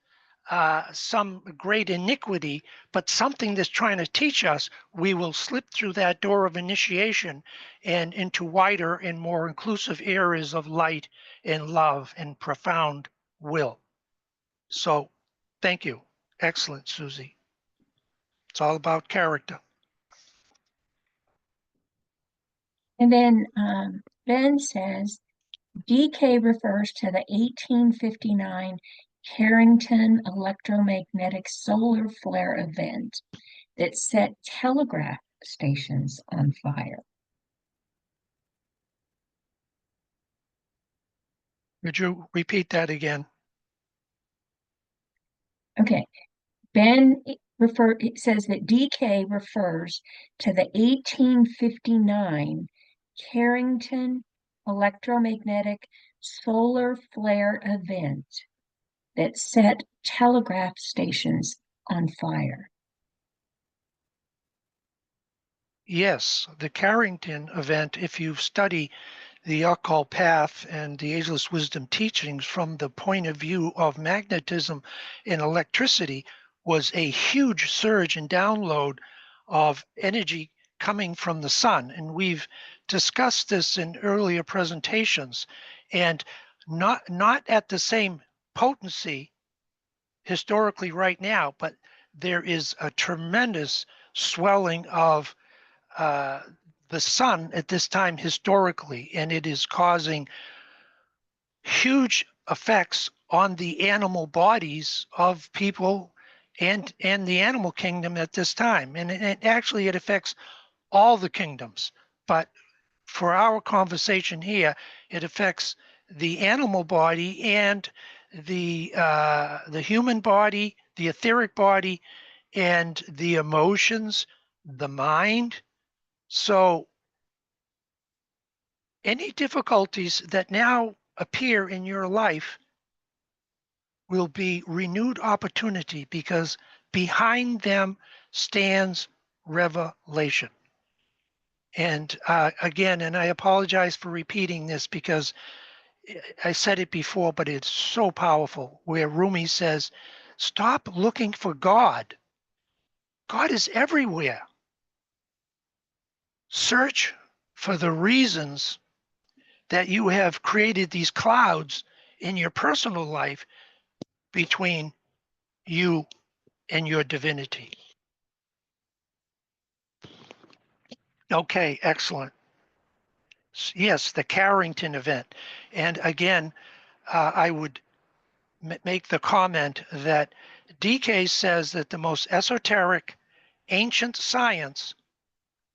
some great iniquity, but something that's trying to teach us, we will slip through that door of initiation and into wider and more inclusive areas of light and love and profound will. So thank you. Excellent, Susie. It's all about character. And then Ben says, DK refers to the 1859 Carrington electromagnetic solar flare event that set telegraph stations on fire. Would you repeat that again? Okay, it says that DK refers to the 1859 Carrington electromagnetic solar flare event that set telegraph stations on fire. Yes, the Carrington event, if you study the occult path and the ageless wisdom teachings from the point of view of magnetism and electricity, was a huge surge and download of energy coming from the sun. And we've discussed this in earlier presentations, and not at the same potency historically right now, but there is a tremendous swelling of the sun at this time historically, and it is causing huge effects on the animal bodies of people and the animal kingdom at this time. And actually it affects all the kingdoms, but for our conversation here, it affects the animal body and the human body, the etheric body, and the emotions, the mind. So any difficulties that now appear in your life will be renewed opportunity, because behind them stands revelation. And again, and I apologize for repeating this because I said it before, but it's so powerful, where Rumi says, stop looking for God. God is everywhere. Search for the reasons that you have created these clouds in your personal life between you and your divinity. Okay, excellent. Yes, the Carrington event. And again, I would make the comment that DK says that the most esoteric ancient science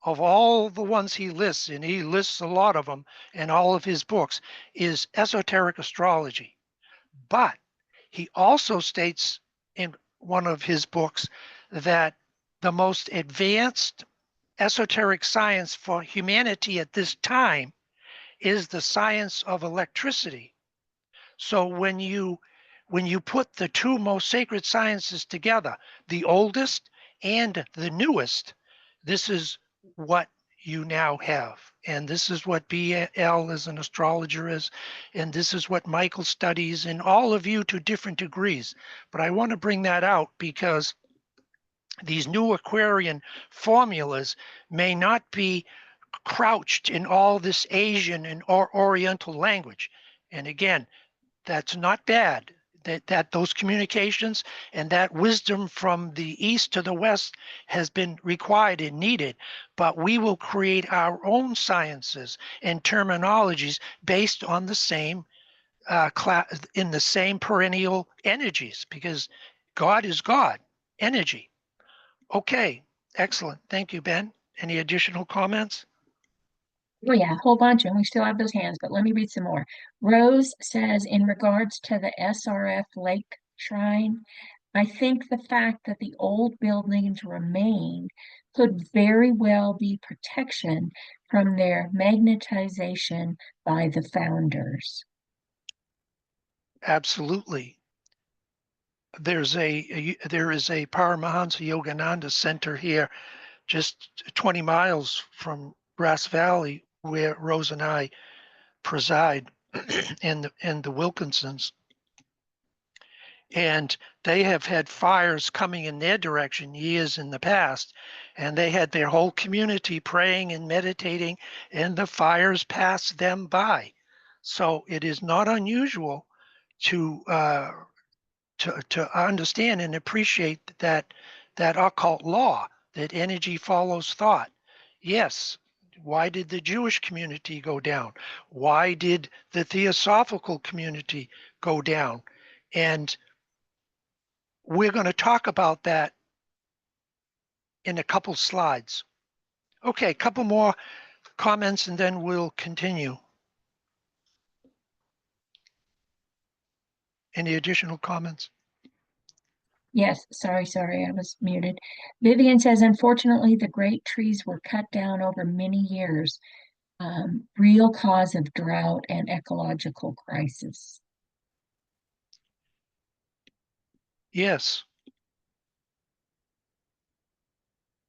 of all the ones he lists, and he lists a lot of them in all of his books, is esoteric astrology. But he also states in one of his books that the most advanced esoteric science for humanity at this time is the science of electricity. So when you put the two most sacred sciences together, the oldest and the newest, this is what you now have. And this is what BL as an astrologer is, and this is what Michael studies, and all of you to different degrees. But I want to bring that out because these new Aquarian formulas may not be crouched in all this Asian and Oriental language. And again, that's not bad. That those communications and that wisdom from the east to the west has been required and needed, but we will create our own sciences and terminologies based on the same in the same perennial energies, because God is God, energy. Okay, excellent. Thank you, Ben. Any additional comments? Oh yeah, a whole bunch, and we still have those hands, but let me read some more. Rose says, in regards to the SRF Lake Shrine, I think the fact that the old buildings remain could very well be protection from their magnetization by the founders. Absolutely. There is a Paramahansa Yogananda Center here, just 20 miles from Grass Valley, where Rose and I preside, and the Wilkinsons. And they have had fires coming in their direction years in the past, and they had their whole community praying and meditating, and the fires passed them by. So it is not unusual to understand and appreciate that occult law, that energy follows thought. Yes. Why did the Jewish community go down? Why did the Theosophical community go down? And we're going to talk about that in a couple slides. Okay, a couple more comments and then we'll continue. Any additional comments? Yes, sorry, I was muted. Vivian says, unfortunately, the great trees were cut down over many years. Real cause of drought and ecological crisis. Yes,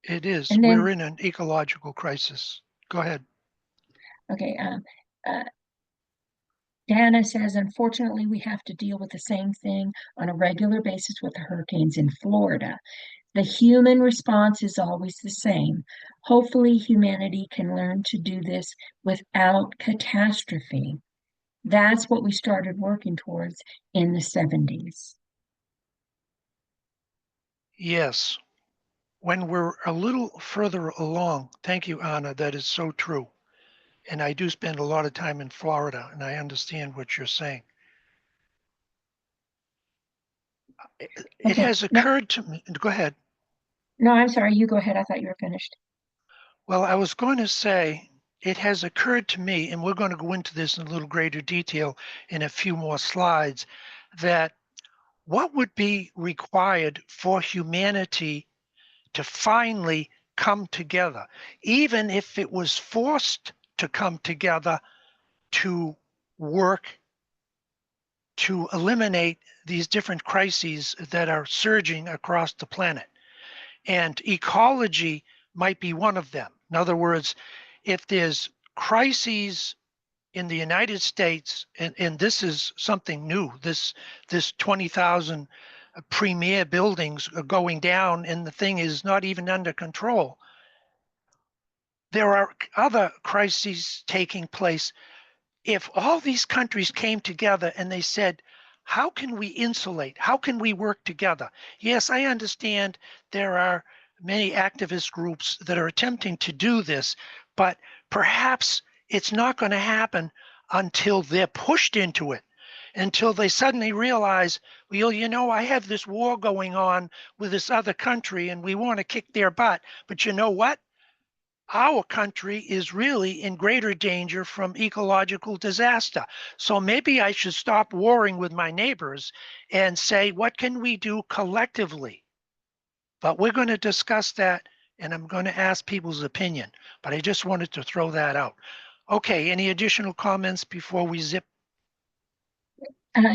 it is. And We're then, in an ecological crisis. Go ahead. okay, Dana says, unfortunately, we have to deal with the same thing on a regular basis with the hurricanes in Florida. The human response is always the same. Hopefully, humanity can learn to do this without catastrophe. That's what we started working towards in the 70s. Yes. When we're a little further along, thank you, Anna, that is so true. And I do spend a lot of time in Florida, and I understand what you're saying. It Okay. has occurred to me, go ahead. No, I'm sorry. You go ahead. I thought you were finished. Well, I was going to say, it has occurred to me, and we're going to go into this in a little greater detail in a few more slides, that what would be required for humanity to finally come together, even if it was forced to come together to work to eliminate these different crises that are surging across the planet. And ecology might be one of them. In other words, if there's crises in the United States, and this is something new, this 20,000 premier buildings are going down and the thing is not even under control. There are other crises taking place. If all these countries came together and they said, how can we insulate? How can we work together? Yes, I understand there are many activist groups that are attempting to do this, but perhaps it's not going to happen until they're pushed into it, until they suddenly realize, well, you know, I have this war going on with this other country and we want to kick their butt. But you know what? Our country is really in greater danger from ecological disaster. So maybe I should stop warring with my neighbors and say, what can we do collectively? But we're going to discuss that, and I'm going to ask people's opinion. But I just wanted to throw that out. Okay, any additional comments before we zip?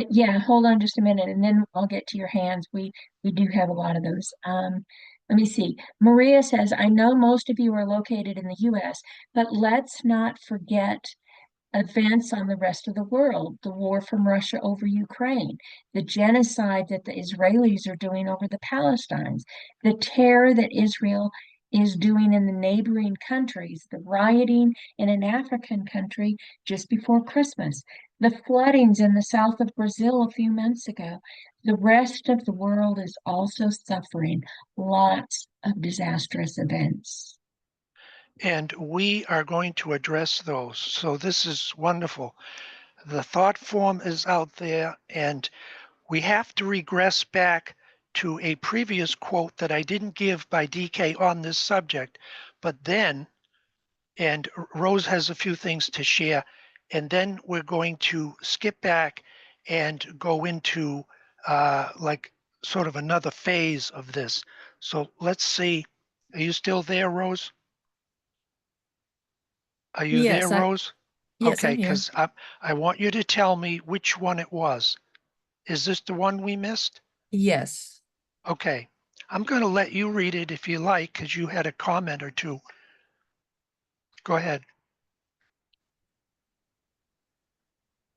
Yeah, hold on just a minute, and then I'll get to your hands. We do have a lot of those. Let me see. Maria says, I know most of you are located in the US, but let's not forget events on the rest of the world, the war from Russia over Ukraine, the genocide that the Israelis are doing over the Palestinians, the terror that Israel is doing in the neighboring countries, the rioting in an African country just before Christmas, the floodings in the south of Brazil a few months ago. The rest of the world is also suffering lots of disastrous events. And we are going to address those. So this is wonderful. The thought form is out there, and we have to regress back to a previous quote that I didn't give by DK on this subject, but then, and Rose has a few things to share, and then we're going to skip back and go into like sort of another phase of this. So let's see. Are you still there, Rose? Are you there, Yes, Rose? yes, Okay, I'm here. because I want you to tell me which one it was. Is this the one we missed? Yes. Okay, I'm going to let you read it if you like, because you had a comment or two. Go ahead,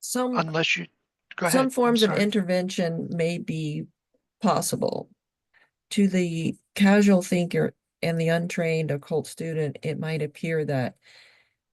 Some unless you, go some ahead. I'm forms of sorry. intervention may be possible. To the casual thinker and the untrained occult student, it might appear that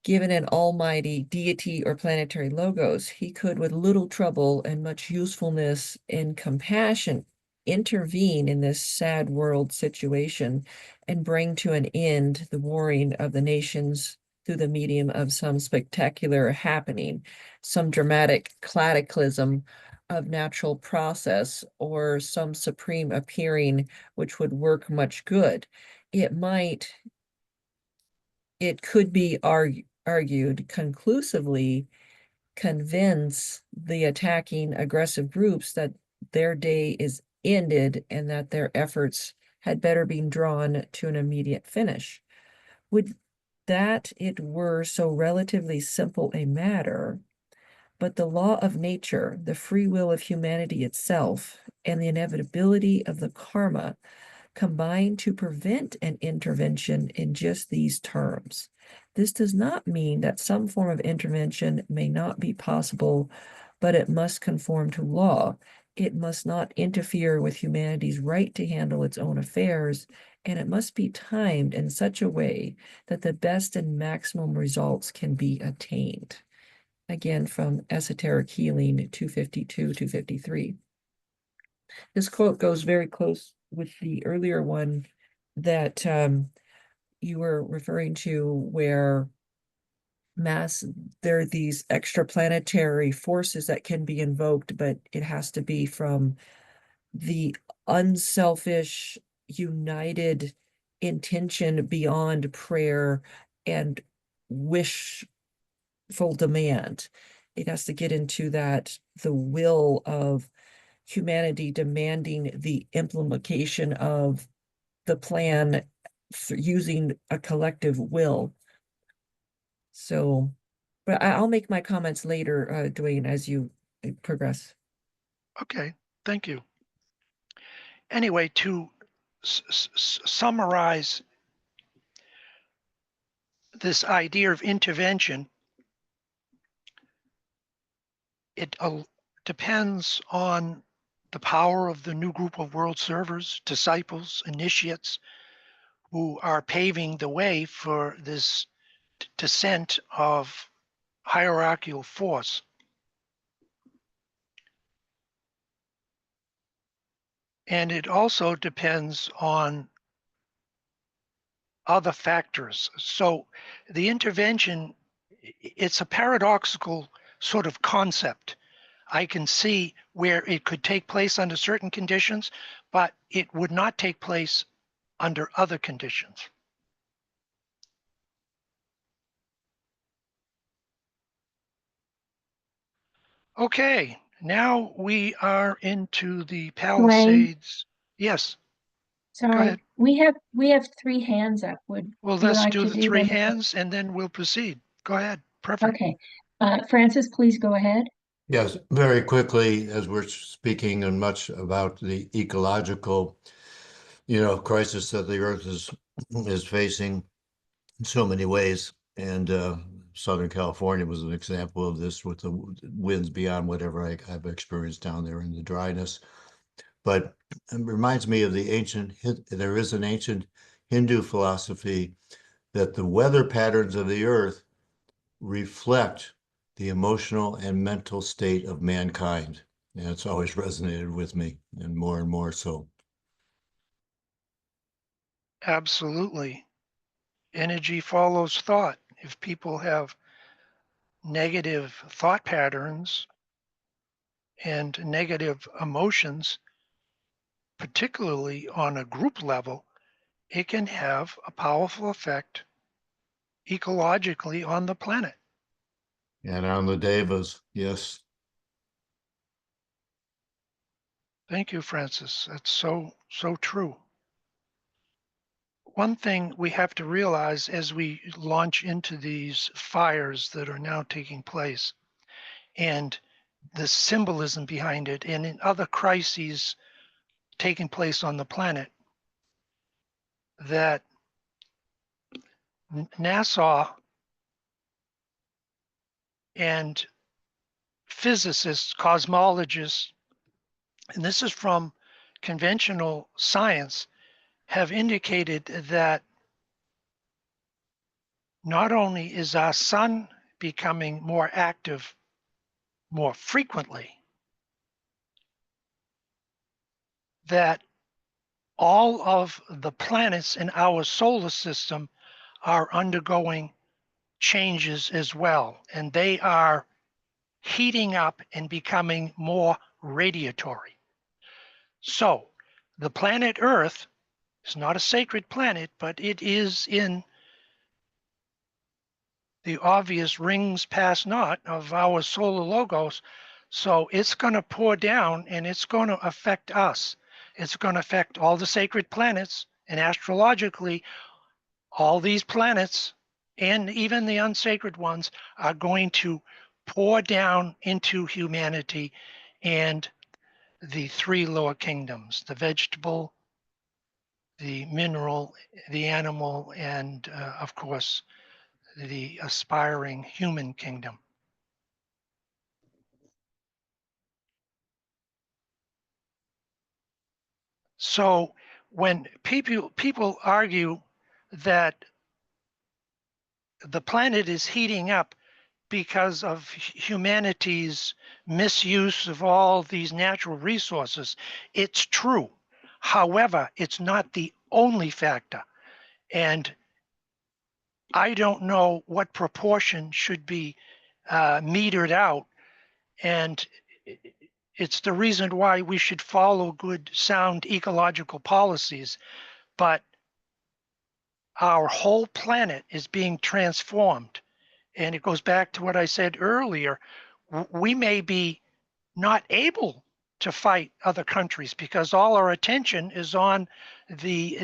given an almighty deity or planetary logos, he could with little trouble and much usefulness and compassion intervene in this sad world situation and bring to an end the warring of the nations through the medium of some spectacular happening, some dramatic cataclysm of natural process, or some supreme appearing which would work much good. It could be argued conclusively convince the attacking aggressive groups that their day is ended and that their efforts had better be drawn to an immediate finish. Would that it were so relatively simple a matter, but the law of nature, the free will of humanity itself, and the inevitability of the karma combine to prevent an intervention in just these terms. This does not mean that some form of intervention may not be possible, but it must conform to law. It must not interfere with humanity's right to handle its own affairs, and it must be timed in such a way that the best and maximum results can be attained. Again, from Esoteric Healing 252, 253. This quote goes very close with the earlier one that you were referring to, where there are these extraplanetary forces that can be invoked, but it has to be from the unselfish, united intention beyond prayer and wishful demand. It has to get into that, the will of humanity demanding the implementation of the plan using a collective will. So, but I'll make my comments later, Duane, as you progress. Okay, thank you. Anyway, to summarize this idea of intervention, it depends on the power of the new group of world servers, disciples, initiates, who are paving the way for this descent of hierarchical force. And it also depends on other factors. So the intervention, it's a paradoxical sort of concept. I can see where it could take place under certain conditions, but it would not take place under other conditions. Okay, now we are into the Palisades. Yes, go Sorry, ahead. we have 3 hands up. Would Well, you let's like do to the do 3 them? hands and then we'll proceed. Go ahead. Perfect. Okay. Francis, please go ahead. Yes, very quickly, as we're speaking and much about the ecological, crisis that the Earth is facing in so many ways. And Southern California was an example of this, with the winds beyond whatever I've experienced down there in the dryness. But it reminds me of there is an ancient Hindu philosophy that the weather patterns of the Earth reflect the emotional and mental state of mankind. And it's always resonated with me, and more so. Absolutely. Energy follows thought. If people have negative thought patterns and negative emotions, particularly on a group level, it can have a powerful effect ecologically on the planet. And on the devas, yes. Thank you, Francis. That's so true. One thing we have to realize as we launch into these fires that are now taking place, and the symbolism behind it, and in other crises taking place on the planet, that NASA and physicists, cosmologists, and this is from conventional science, have indicated that not only is our sun becoming more active more frequently, that all of the planets in our solar system are undergoing changes as well, and they are heating up and becoming more radiatory. So the planet Earth is not a sacred planet, but it is in the obvious rings past not of our solar logos. So it's going to pour down and it's going to affect us. It's going to affect all the sacred planets, and astrologically, all these planets and even the unsacred ones are going to pour down into humanity and the 3 lower kingdoms, the vegetable, the mineral, the animal, and of course, the aspiring human kingdom. So when people argue that the planet is heating up because of humanity's misuse of all these natural resources, it's true. However, it's not the only factor. And I don't know what proportion should be metered out. And it's the reason why we should follow good, sound ecological policies. But our whole planet is being transformed. And it goes back to what I said earlier. We may be not able to fight other countries because all our attention is on the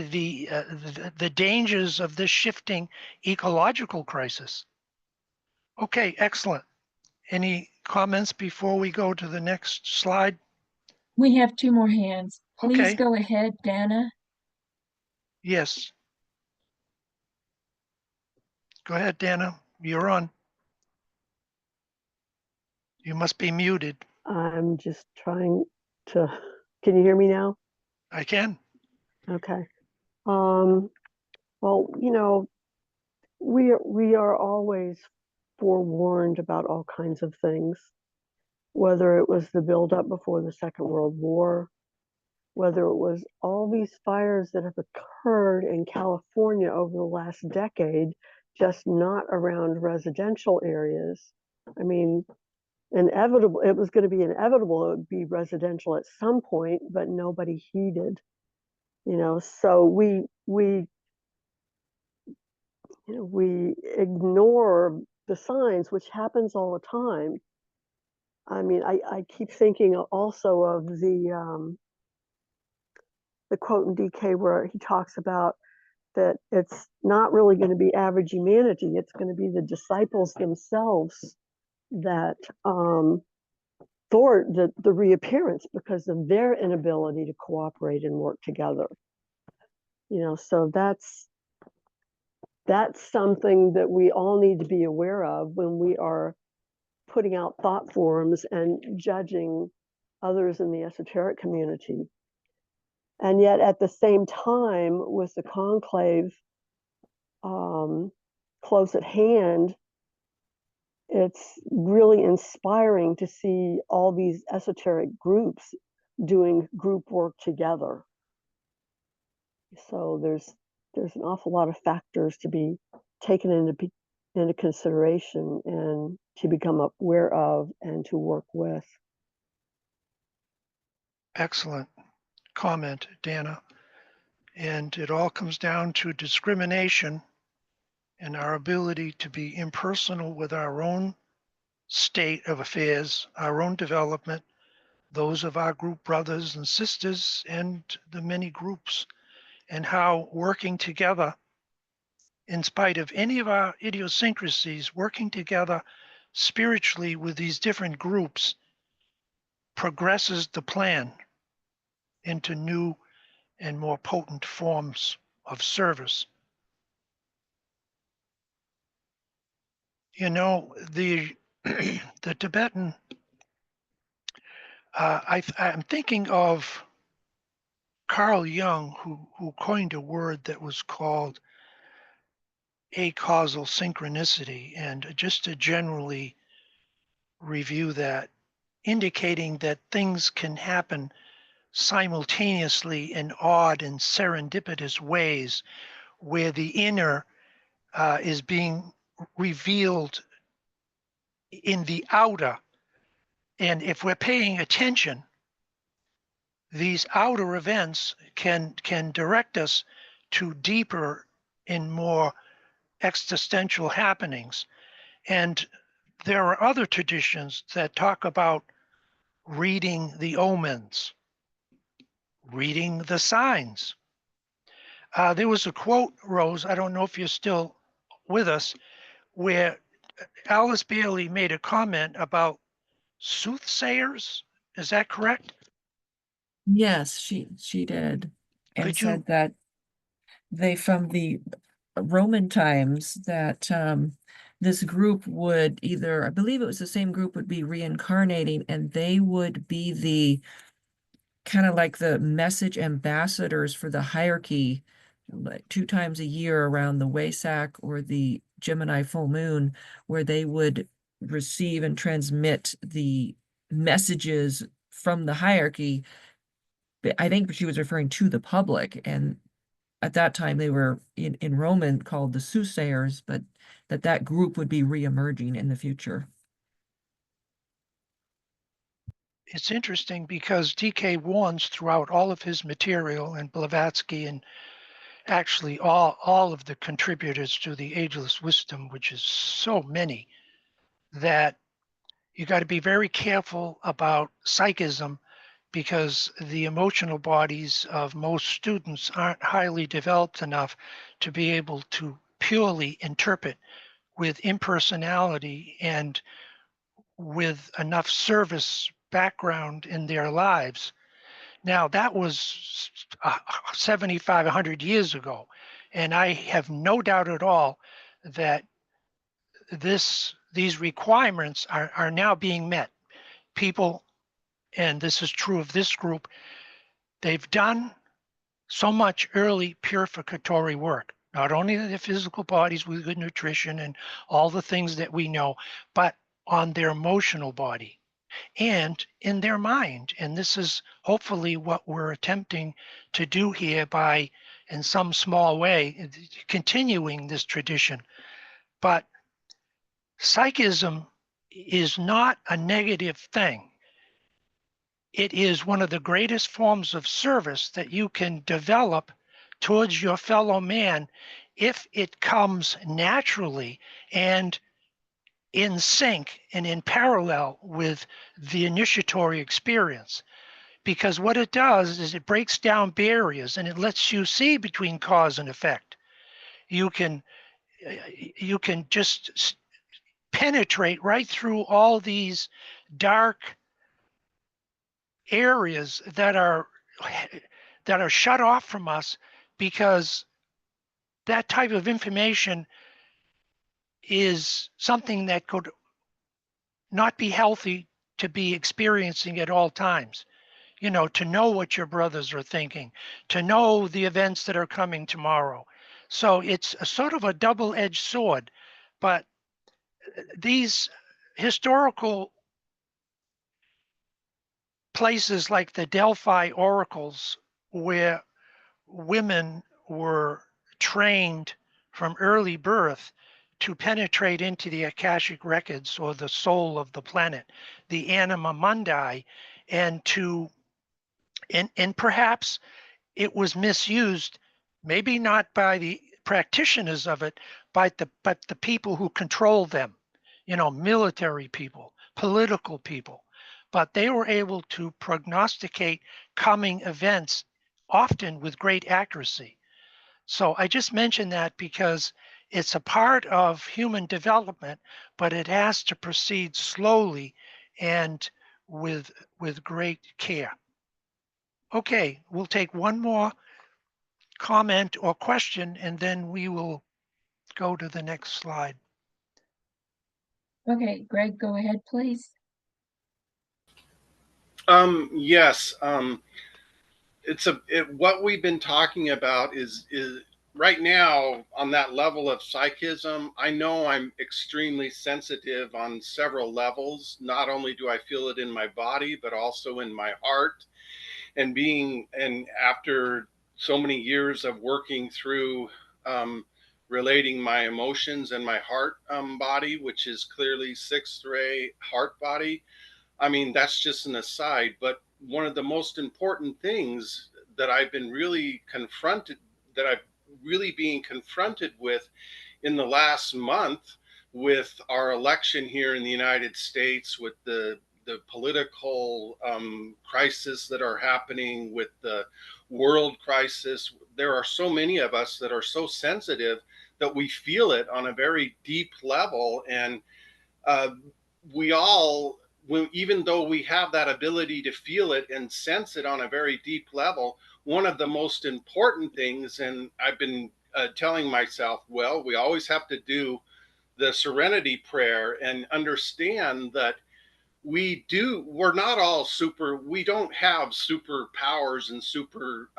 dangers of this shifting ecological crisis. Okay, excellent. Any comments before we go to the next slide? We have two more hands. Please Okay. go ahead, Dana. Yes. Go ahead, Dana. You're on. You must be muted. I'm just trying to, can you hear me now? I can. Okay. Well, you know, we are always forewarned about all kinds of things, whether it was the buildup before the Second World War, whether it was all these fires that have occurred in California over the last decade, just not around residential areas. I mean, inevitable, it was going to be inevitable it would be residential at some point, but nobody heeded, you know. So we ignore the signs, which happens all the time. I mean, I keep thinking also of the quote in DK where he talks about that it's not really going to be average humanity, it's going to be the disciples themselves that thwart the reappearance because of their inability to cooperate and work together. You know, so that's something that we all need to be aware of when we are putting out thought forums and judging others in the esoteric community. And yet at the same time, with the conclave close at hand, it's really inspiring to see all these esoteric groups doing group work together. So there's an awful lot of factors to be taken into consideration and to become aware of and to work with. Excellent comment, Dana. And it all comes down to discrimination and our ability to be impersonal with our own state of affairs, our own development, those of our group brothers and sisters, and the many groups, and how working together, in spite of any of our idiosyncrasies, working together spiritually with these different groups progresses the plan into new and more potent forms of service. You know, the the Tibetan, I'm thinking of Carl Jung, who coined a word that was called acausal synchronicity. And just to generally review that, indicating that things can happen simultaneously in odd and serendipitous ways where the inner is being revealed in the outer. And if we're paying attention, these outer events can direct us to deeper and more existential happenings. And there are other traditions that talk about reading the omens, reading the signs. There was a quote, Rose, I don't know if you're still with us, where Alice Bailey made a comment about soothsayers. Is that correct? Yes, she did, and Could said you, that they, from the Roman times, that this group would either, I believe it was the same group, would be reincarnating, and they would be the kind of like the message ambassadors for the hierarchy, like 2 times a year around the Wesak or the Gemini full moon, where they would receive and transmit the messages from the hierarchy I think she was referring to the public, and at that time they were in Roman called the soothsayers, but that group would be reemerging in the future. It's interesting because DK warns throughout all of his material, and Blavatsky and actually all of the contributors to the Ageless Wisdom, which is so many, that you got to be very careful about psychism because the emotional bodies of most students aren't highly developed enough to be able to purely interpret with impersonality and with enough service background in their lives. Now, that was 75, 100 years ago. And I have no doubt at all that these requirements are now being met. People, and this is true of this group, they've done so much early purificatory work, not only the physical bodies with good nutrition and all the things that we know, but on their emotional body and in their mind. And this is hopefully what we're attempting to do here by, in some small way, continuing this tradition. But psychism is not a negative thing. It is one of the greatest forms of service that you can develop towards your fellow man if it comes naturally and in sync and in parallel with the initiatory experience. Because what it does is it breaks down barriers and it lets you see between cause and effect. You can just penetrate right through all these dark areas that are shut off from us because that type of information is something that could not be healthy to be experiencing at all times. You know, to know what your brothers are thinking, to know the events that are coming tomorrow. So it's a sort of a double-edged sword, but these historical places like the Delphi oracles, where women were trained from early birth to penetrate into the Akashic records or the soul of the planet, the anima mundi, and to and perhaps it was misused, maybe not by the practitioners of it, but the people who control them, military people, political people. But they were able to prognosticate coming events, often with great accuracy. So I just mentioned that because it's a part of human development, but it has to proceed slowly and with great care. Okay, we'll take one more comment or question, and then we will go to the next slide. Okay, Greg, go ahead, please. Yes. What we've been talking about is right now on that level of psychism. I know I'm extremely sensitive on several levels. Not only do I feel it in my body, but also in my heart. And after so many years of working through relating my emotions and my heart body, which is clearly sixth ray heart body. I mean, that's just an aside, but one of the most important things that I've been really confronted, that I've really being confronted with in the last month with our election here in the United States, with the political crisis that are happening, with the world crisis. There are so many of us that are so sensitive that we feel it on a very deep level. And uh, we all, even though we have that ability to feel it and sense it on a very deep level, one of the most important things, and I've been telling myself, well, we always have to do the serenity prayer and understand that we're not all we don't have superpowers and super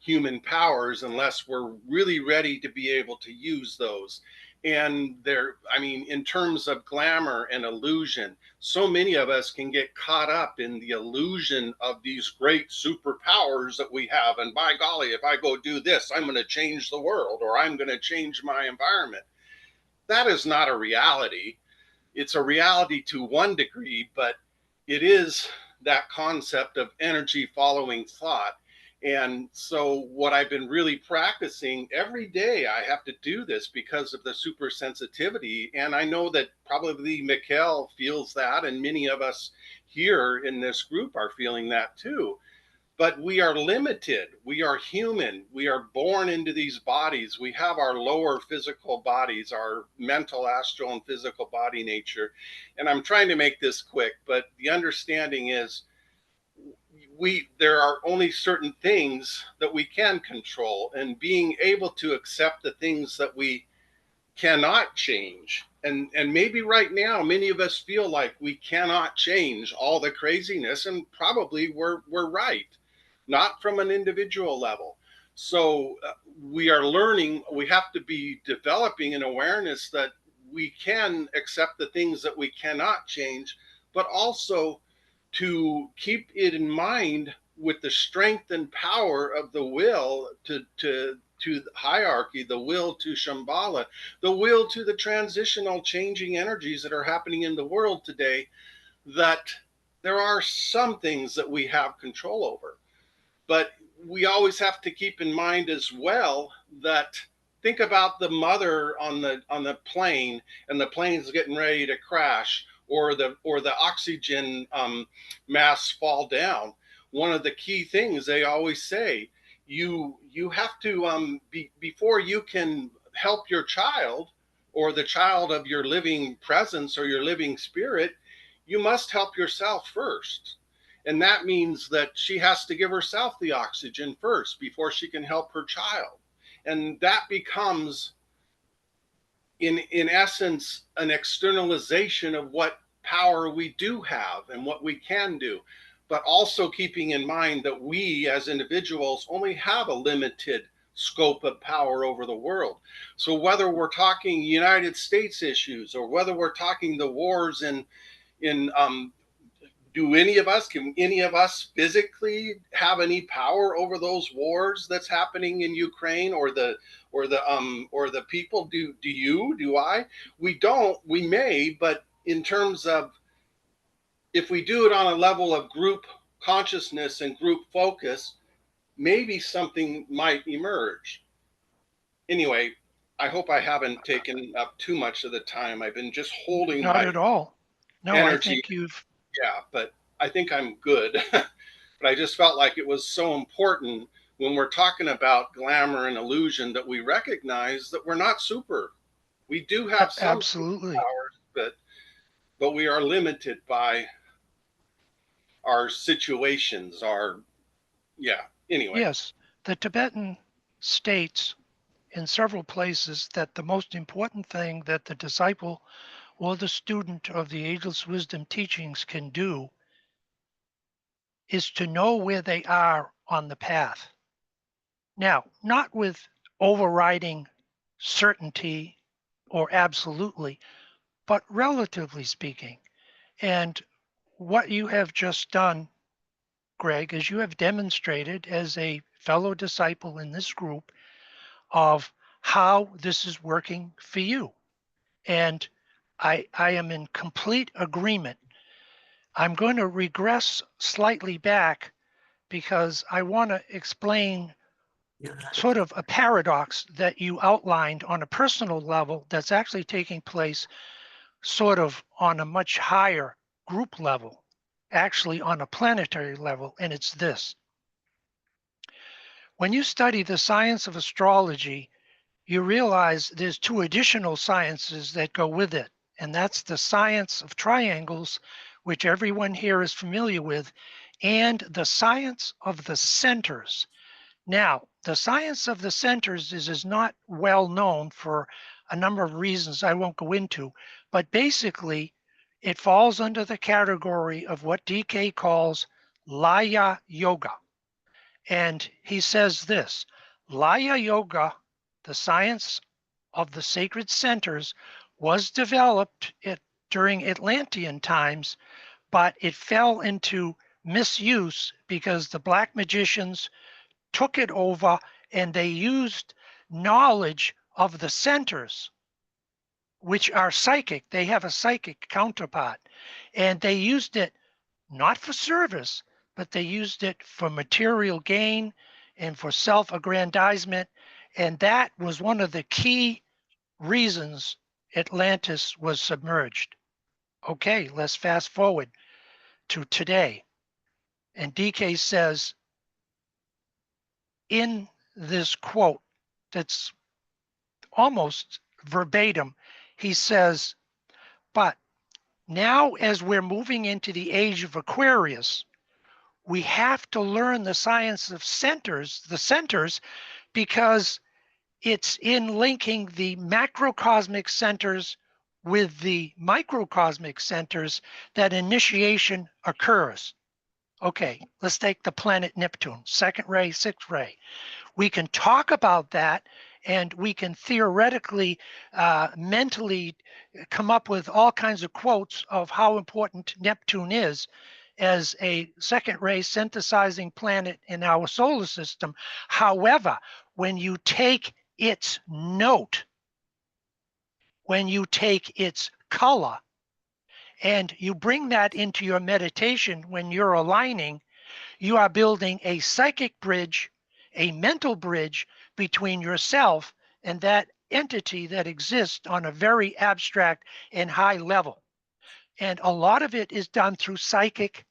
human powers unless we're really ready to be able to use those. And I mean, in terms of glamour and illusion, so many of us can get caught up in the illusion of these great superpowers that we have. And by golly, if I go do this, I'm going to change the world, or I'm going to change my environment. That is not a reality. It's a reality to one degree, but it is that concept of energy following thought. And so, what I've been really practicing every day, I have to do this because of the super sensitivity. And I know that probably Mikkel feels that, and many of us here in this group are feeling that too. But we are limited. We are human. We are born into these bodies. We have our lower physical bodies, our mental, astral, and physical body nature. And I'm trying to make this quick, but the understanding is there are only certain things that we can control, and being able to accept the things that we cannot change. And maybe right now many of us feel like we cannot change all the craziness, and probably we're right, not from an individual level. So we are learning, we have to be developing an awareness that we can accept the things that we cannot change, but also to keep it in mind with the strength and power of the will to the hierarchy, the will to Shambhala, the will to the transitional changing energies that are happening in the world today, that there are some things that we have control over. But we always have to keep in mind as well that, think about the mother on the plane, and the plane's getting ready to crash, or the oxygen masks fall down. One of the key things they always say, you have to before you can help your child, or the child of your living presence or your living spirit, you must help yourself first. And that means that she has to give herself the oxygen first before she can help her child. And that becomes, in essence, an externalization of what power we do have and what we can do, but also keeping in mind that we as individuals only have a limited scope of power over the world. So whether we're talking United States issues, or whether we're talking the wars in can any of us physically have any power over those wars that's happening in Ukraine, or the people? Do I? We don't. We may, but in terms of, if we do it on a level of group consciousness and group focus, maybe something might emerge. Anyway, I hope I haven't taken up too much of the time. I've been just holding Not my at all. No, I energy. think you've, Yeah, but I think I'm good. But I just felt like it was so important when we're talking about glamour and illusion that we recognize that we're not super. We do have some absolutely. superpowers, but we are limited by our situations, anyway. Yes, the Tibetan states in several places that the most important thing that the disciple or the student of the ageless wisdom teachings can do is to know where they are on the path. Now, not with overriding certainty or absolutely, but relatively speaking. And what you have just done, Greg, is you have demonstrated as a fellow disciple in this group of how this is working for you. And I am in complete agreement. I'm going to regress slightly back because I want to explain sort of a paradox that you outlined on a personal level that's actually taking place sort of on a much higher group level, actually on a planetary level, and it's this. When you study the science of astrology, you realize there's two additional sciences that go with it, and that's the science of triangles, which everyone here is familiar with, and the science of the centers. Now, the science of the centers is not well known for a number of reasons I won't go into, but basically it falls under the category of what DK calls Laya Yoga. And he says this, Laya Yoga, the science of the sacred centers was developed during Atlantean times, but it fell into misuse because the black magicians took it over and they used knowledge of the centers, which are psychic. They have a psychic counterpart, and they used it not for service, but they used it for material gain and for self-aggrandizement. And that was one of the key reasons Atlantis was submerged. Okay, let's fast forward to today. And DK says in this quote that's almost verbatim, he says, but now as we're moving into the age of Aquarius, we have to learn the science of the centers, because it's in linking the macrocosmic centers with the microcosmic centers that initiation occurs. Okay, let's take the planet Neptune, second ray, sixth ray. We can talk about that, and we can theoretically, mentally come up with all kinds of quotes of how important Neptune is as a second ray synthesizing planet in our solar system. However, when you take its note, when you take its color, and you bring that into your meditation when you're aligning, you are building a psychic bridge, a mental bridge between yourself and that entity that exists on a very abstract and high level. And a lot of it is done through psychic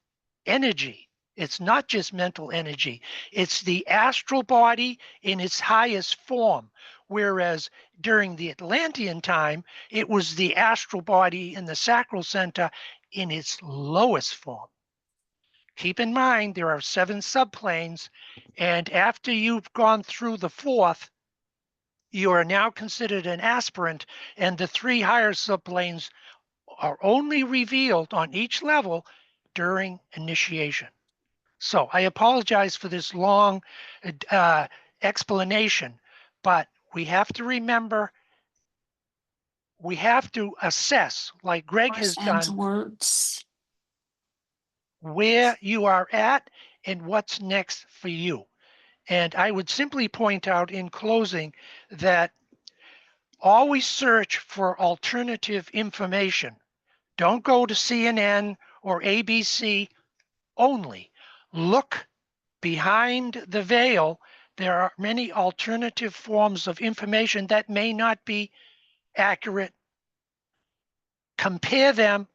energy. It's not just mental energy. It's the astral body in its highest form. Whereas during the Atlantean time, it was the astral body in the sacral center in its lowest form. Keep in mind, there are 7 subplanes, and after you've gone through the 4th, you are now considered an aspirant, and the 3 higher subplanes are only revealed on each level during initiation. So I apologize for this long explanation, but we have to remember, we have to assess, like Greg has done, words. where you are at and what's next for you. And I would simply point out in closing that always search for alternative information. Don't go to CNN or ABC only. Look behind the veil. There are many alternative forms of information that may not be accurate. Compare them,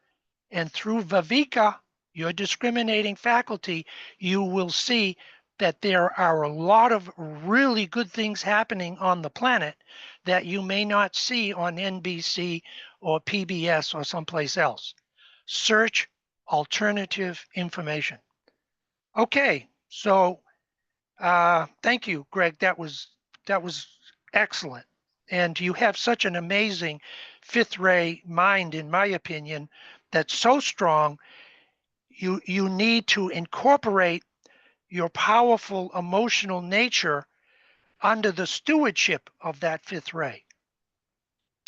and through Viveka, your discriminating faculty, you will see that there are a lot of really good things happening on the planet that you may not see on NBC or PBS or someplace else. Search alternative information. Okay, so thank you, Greg. That was excellent. And you have such an amazing 5th ray mind, in my opinion, that's so strong. You need to incorporate your powerful emotional nature under the stewardship of that 5th ray.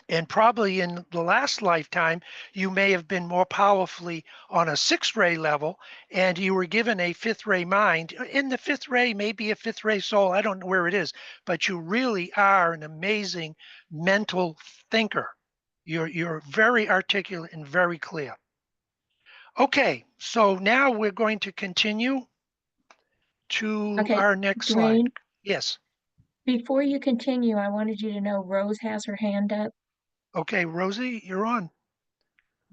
And probably in the last lifetime, you may have been more powerfully on a 6th ray level, and you were given a 5th ray mind. In the 5th ray, maybe a 5th ray soul, I don't know where it is, but you really are an amazing mental thinker. You're very articulate and very clear. Okay, so now we're going to continue to Okay, our next slide. Duane, Yes. before you continue, I wanted you to know Rose has her hand up. Okay, Rosie, you're on.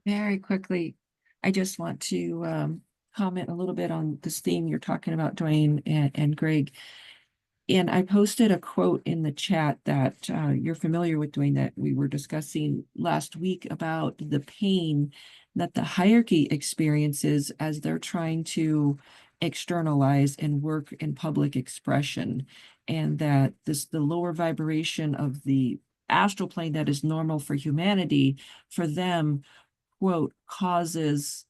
Very quickly, I just want to comment a little bit on this theme you're talking about, Duane and Greg. And I posted a quote in the chat that you're familiar with, Duane, that we were discussing last week about the pain that the hierarchy experiences as they're trying to externalize and work in public expression, and that the lower vibration of the astral plane that is normal for humanity, for them, quote, causes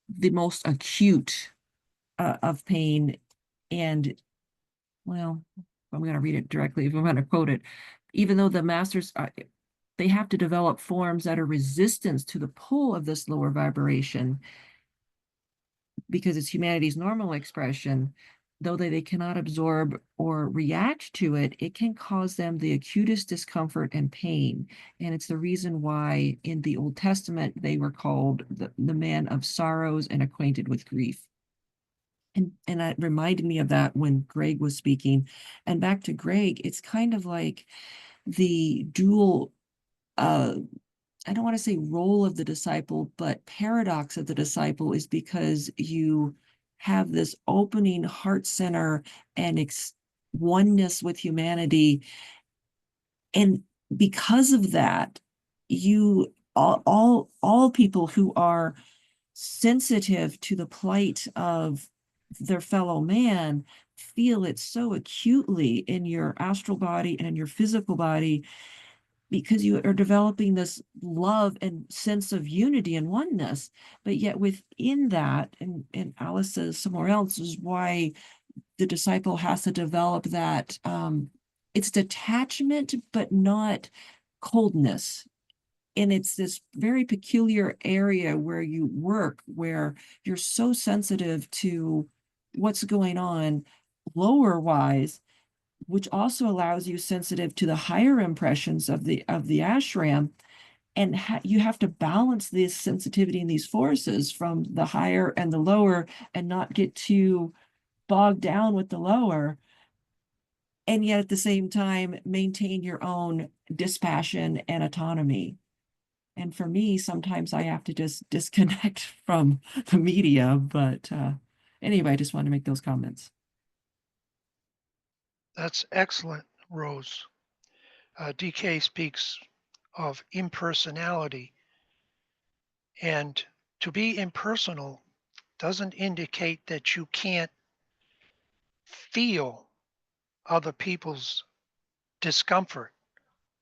the most acute of pain. And well, I'm going to read it directly if I'm going to quote it. Even though the masters they have to develop forms that are resistance to the pull of this lower vibration because it's humanity's normal expression. Though they cannot absorb or react to it, it can cause them the acutest discomfort and pain. And it's the reason why in the Old Testament they were called the man of sorrows and acquainted with grief. And that reminded me of that when Greg was speaking. And back to Greg, it's kind of like the dual I don't want to say role of the disciple, but paradox of the disciple is because you have this opening heart center and oneness with humanity. And because of that, you all people who are sensitive to the plight of their fellow man feel it so acutely in your astral body and in your physical body because you are developing this love and sense of unity and oneness. But yet within that, and Alice says somewhere else, is why the disciple has to develop that it's detachment, but not coldness. And it's this very peculiar area where you work, where you're so sensitive to what's going on lower wise, which also allows you sensitive to the higher impressions of the ashram. And you have to balance this sensitivity and these forces from the higher and the lower and not get too bogged down with the lower. And yet at the same time, maintain your own dispassion and autonomy. And for me, sometimes I have to just disconnect from the media. But anyway, I just wanted to make those comments. That's excellent, Rose. DK speaks of impersonality, and to be impersonal doesn't indicate that you can't feel other people's discomfort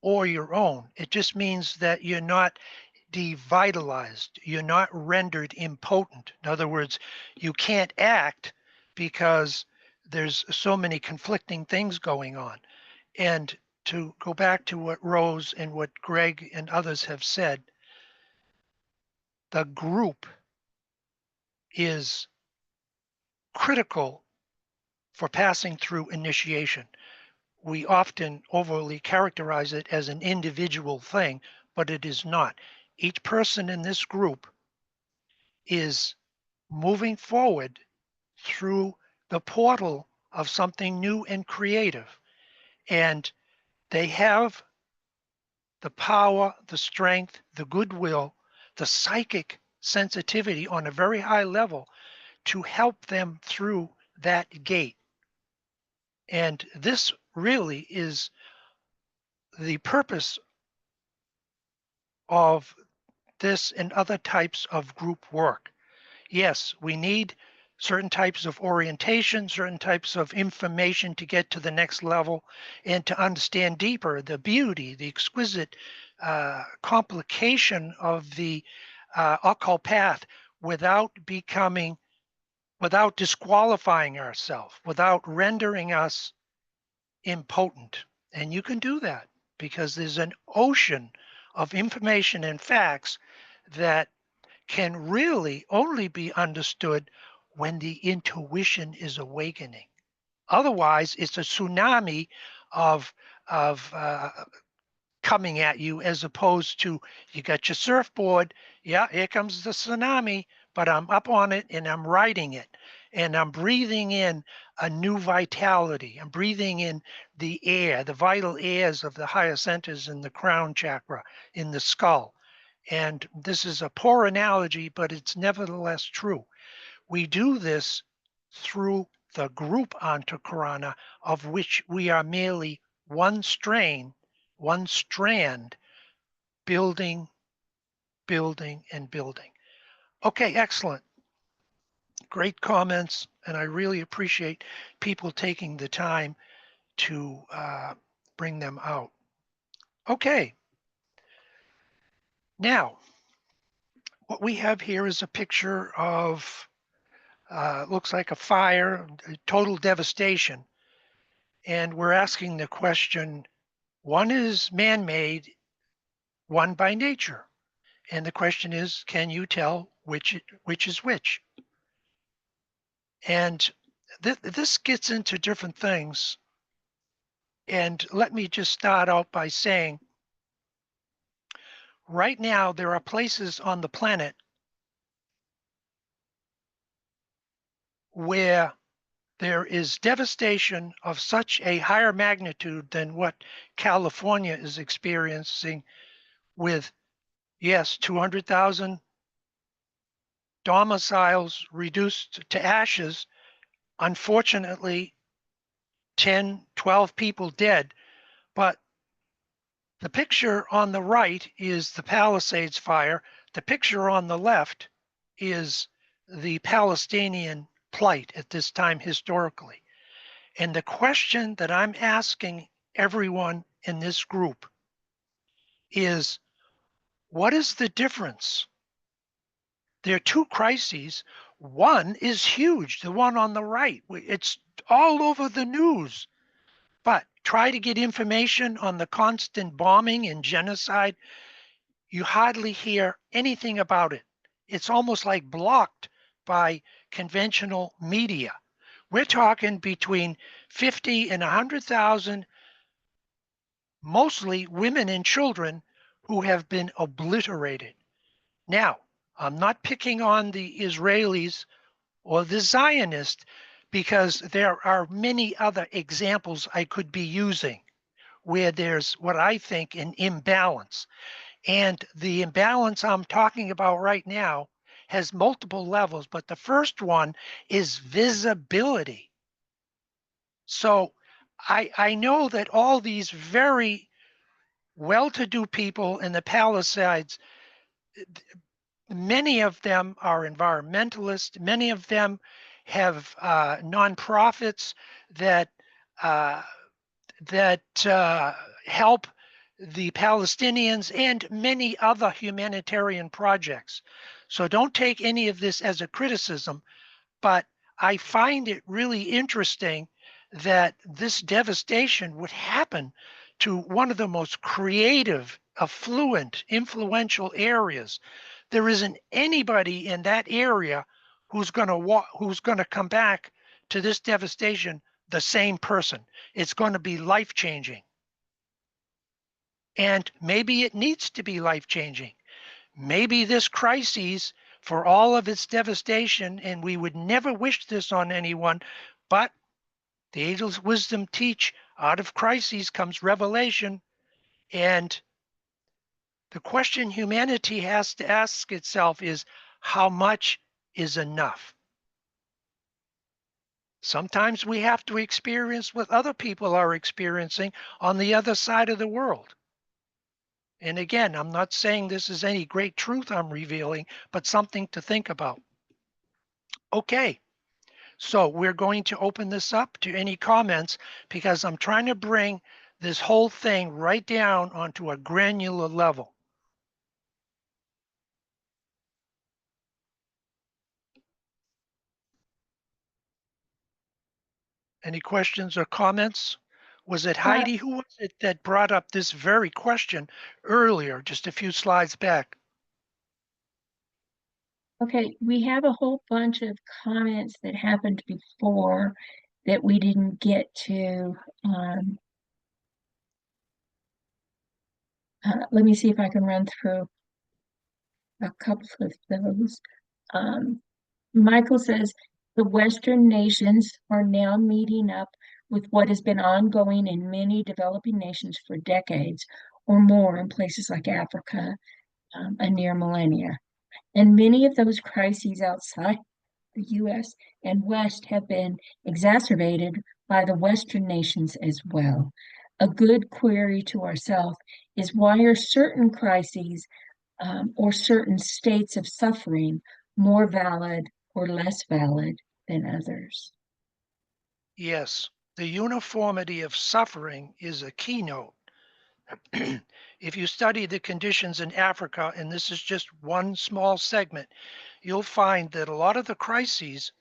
or your own. It just means that you're not devitalized, you're not rendered impotent. In other words, you can't act because there's so many conflicting things going on. And to go back to what Rose and what Greg and others have said, the group is critical for passing through initiation. We often overly characterize it as an individual thing, but it is not. Each person in this group is moving forward through the portal of something new and creative. And they have the power, the strength, the goodwill, the psychic sensitivity on a very high level to help them through that gate. And this really is the purpose of this and other types of group work. Yes, we need certain types of orientation, certain types of information to get to the next level and to understand deeper the beauty, the exquisite complication of the occult path without disqualifying ourselves, without rendering us impotent. And you can do that because there's an ocean of information and facts that can really only be understood when the intuition is awakening. Otherwise, it's a tsunami of coming at you, as opposed to you got your surfboard. Yeah, here comes the tsunami, but I'm up on it and I'm riding it. And I'm breathing in a new vitality. I'm breathing in the air, the vital airs of the higher centers in the crown chakra, in the skull. And this is a poor analogy, but it's nevertheless true. We do this through the group antakarana, of which we are merely one strand, building, building, and building. Okay, excellent. Great comments, and I really appreciate people taking the time to bring them out. Okay. Now, what we have here is a picture of looks like a fire, total devastation. And we're asking the question, one is man-made one by nature. And the question is, can you tell which is which? And this gets into different things. And let me just start out by saying, right now, there are places on the planet where there is devastation of such a higher magnitude than what California is experiencing with, yes, 200,000 domiciles reduced to ashes. Unfortunately, 10, 12 people dead. But the picture on the right is the Palisades fire. The picture on the left is the Palestinian plight at this time historically. And the question that I'm asking everyone in this group is, what is the difference? There are two crises. One is huge, the one on the right. It's all over the news. But try to get information on the constant bombing and genocide. You hardly hear anything about it. It's almost like blocked by conventional media. We're talking between 50 and 100,000, mostly women and children, who have been obliterated. Now, I'm not picking on the Israelis or the Zionists, because there are many other examples I could be using where there's what I think an imbalance. And the imbalance I'm talking about right now has multiple levels, but the first one is visibility. So I know that all these very well-to-do people in the Palisades, many of them are environmentalists. Many of them have nonprofits that uh, help the Palestinians and many other humanitarian projects. So don't take any of this as a criticism, but I find it really interesting that this devastation would happen to one of the most creative, affluent, influential areas. There isn't anybody in that area who's going to come back to this devastation the same person. It's going to be life-changing. And maybe it needs to be life-changing. Maybe this crisis, for all of its devastation, and we would never wish this on anyone, but the angels' wisdom teach, out of crises comes revelation. And the question humanity has to ask itself is, how much is enough? Sometimes we have to experience what other people are experiencing on the other side of the world. And again, I'm not saying this is any great truth I'm revealing, but something to think about. Okay, so we're going to open this up to any comments, because I'm trying to bring this whole thing right down onto a granular level. Any questions or comments? Was it Heidi? Who was it that brought up this very question earlier, just a few slides back? Okay, we have a whole bunch of comments that happened before that we didn't get to. Let me see if I can run through a couple of those. Michael says the Western nations are now meeting up with what has been ongoing in many developing nations for decades or more in places like Africa, a near millennia. And many of those crises outside the US and West have been exacerbated by the Western nations as well. A good query to ourselves is, why are certain crises or certain states of suffering more valid or less valid than others? Yes, the uniformity of suffering is a keynote. If you study the conditions in Africa, and this is just one small segment, you'll find that a lot of the crises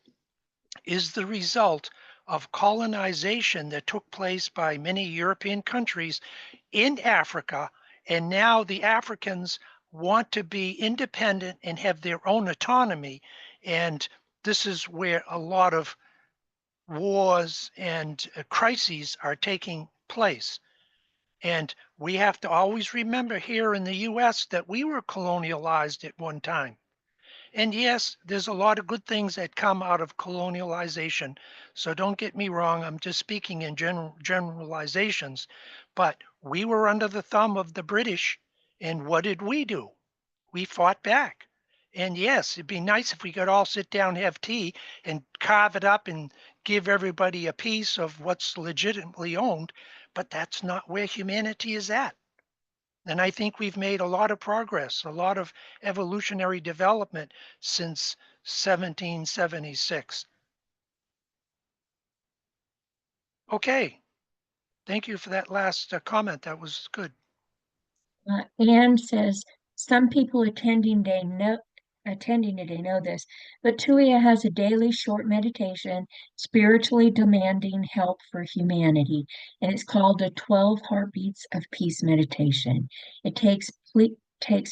is the result of colonization that took place by many European countries in Africa And now the Africans want to be independent and have their own autonomy. And this is where a lot of wars and crises are taking place. And we have to always remember here in the US that we were colonialized at one time. And yes, there's a lot of good things that come out of colonialization. So don't get me wrong, I'm just speaking in generalizations. But we were under the thumb of the British. And what did we do? We fought back. And yes, it'd be nice if we could all sit down, have tea, and carve it up and give everybody a piece of what's legitimately owned. But that's not where humanity is at. And I think we've made a lot of progress, a lot of evolutionary development since 1776. Okay, thank you for that last comment. That was good. Anne says, some people attending today know this, but Tuya has a daily short meditation, spiritually demanding help for humanity, and it's called the 12 Heartbeats of Peace meditation. It takes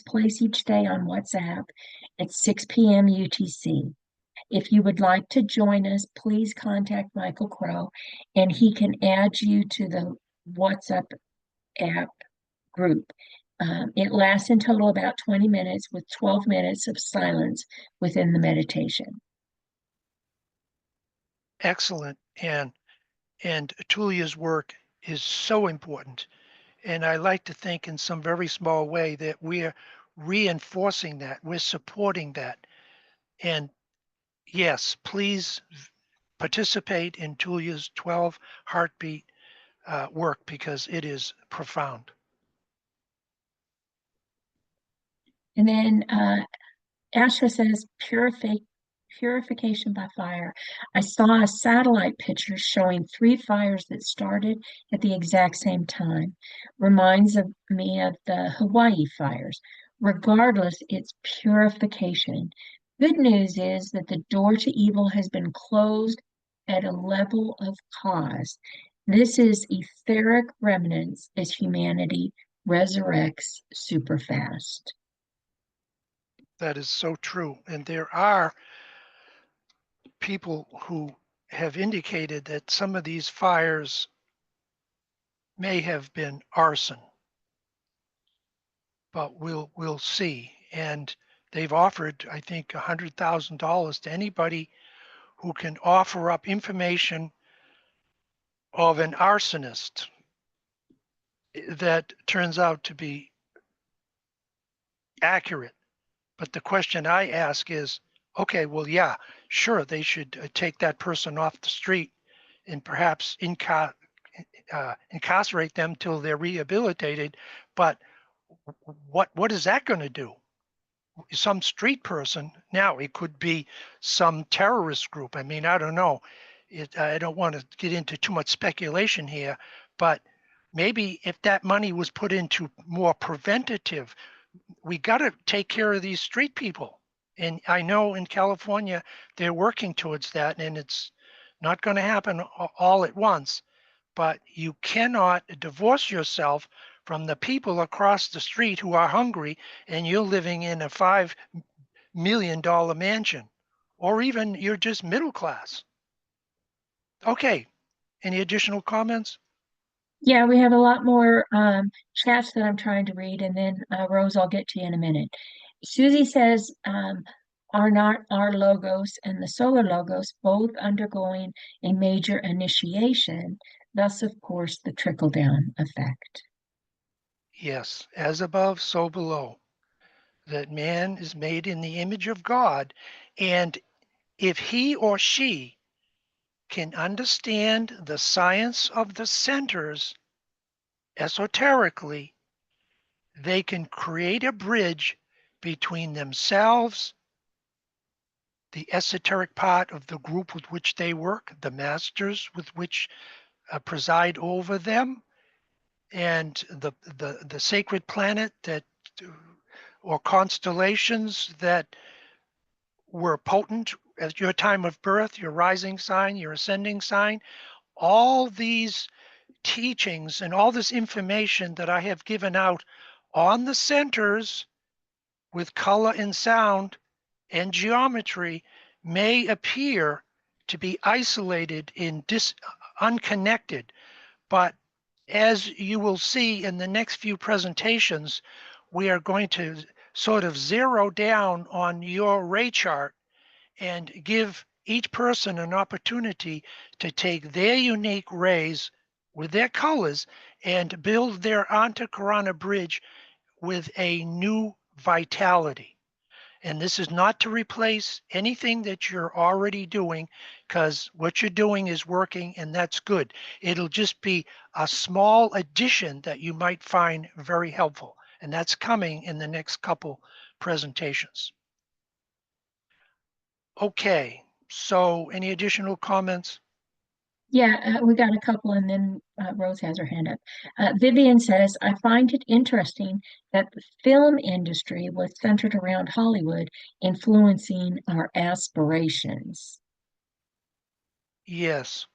place each day on WhatsApp at 6 p.m. UTC. If you would like to join us, please contact Michael Crow, and he can add you to the WhatsApp app group. It lasts in total about 20 minutes with 12 minutes of silence within the meditation. Excellent. And Tulia's work is so important. And I like to think in some very small way that we're reinforcing that, we're supporting that. And yes, please participate in Tulia's 12 heartbeat work because it is profound. And then Asha says purification by fire. I saw a satellite picture showing 3 fires that started at the exact same time. Reminds me of the Hawaii fires. Regardless, it's purification. Good news is that the door to evil has been closed at a level of cause. This is etheric remnants as humanity resurrects super fast. That is so true. And there are people who have indicated that some of these fires may have been arson, but we'll see. And they've offered, I think, $100,000 to anybody who can offer up information of an arsonist that turns out to be accurate. But the question I ask is, okay, well, yeah, sure, they should take that person off the street and perhaps incarcerate them till they're rehabilitated. But what is that going to do? Some street person, now it could be some terrorist group. I mean, I don't know. I don't want to get into too much speculation here, but maybe if that money was put into more preventative, we got to take care of these street people. And I know in California, they're working towards that, and it's not going to happen all at once. But you cannot divorce yourself from the people across the street who are hungry and you're living in a $5 million mansion, or even you're just middle class. Okay, any additional comments? Yeah, we have a lot more chats that I'm trying to read, and then Rose, I'll get to you in a minute. Susie says, are not our logos and the solar logos both undergoing a major initiation? Thus, of course, the trickle-down effect. Yes, as above, so below. That man is made in the image of God, and if he or she can understand the science of the centers esoterically, they can create a bridge between themselves, the esoteric part of the group with which they work, the masters with which preside over them, and the sacred planet that or constellations that were potent at your time of birth, your rising sign, your ascending sign. All these teachings and all this information that I have given out on the centers with color and sound and geometry may appear to be isolated and unconnected, but as you will see in the next few presentations, we are going to sort of zero down on your ray chart and give each person an opportunity to take their unique rays with their colors and build their Antakarana bridge with a new vitality. And this is not to replace anything that you're already doing, because what you're doing is working and that's good. It'll just be a small addition that you might find very helpful. And that's coming in the next couple presentations. Okay, so any additional comments? Yeah, we got a couple, and then Rose has her hand up. Vivian says, I find it interesting that the film industry was centered around Hollywood, influencing our aspirations. Yes,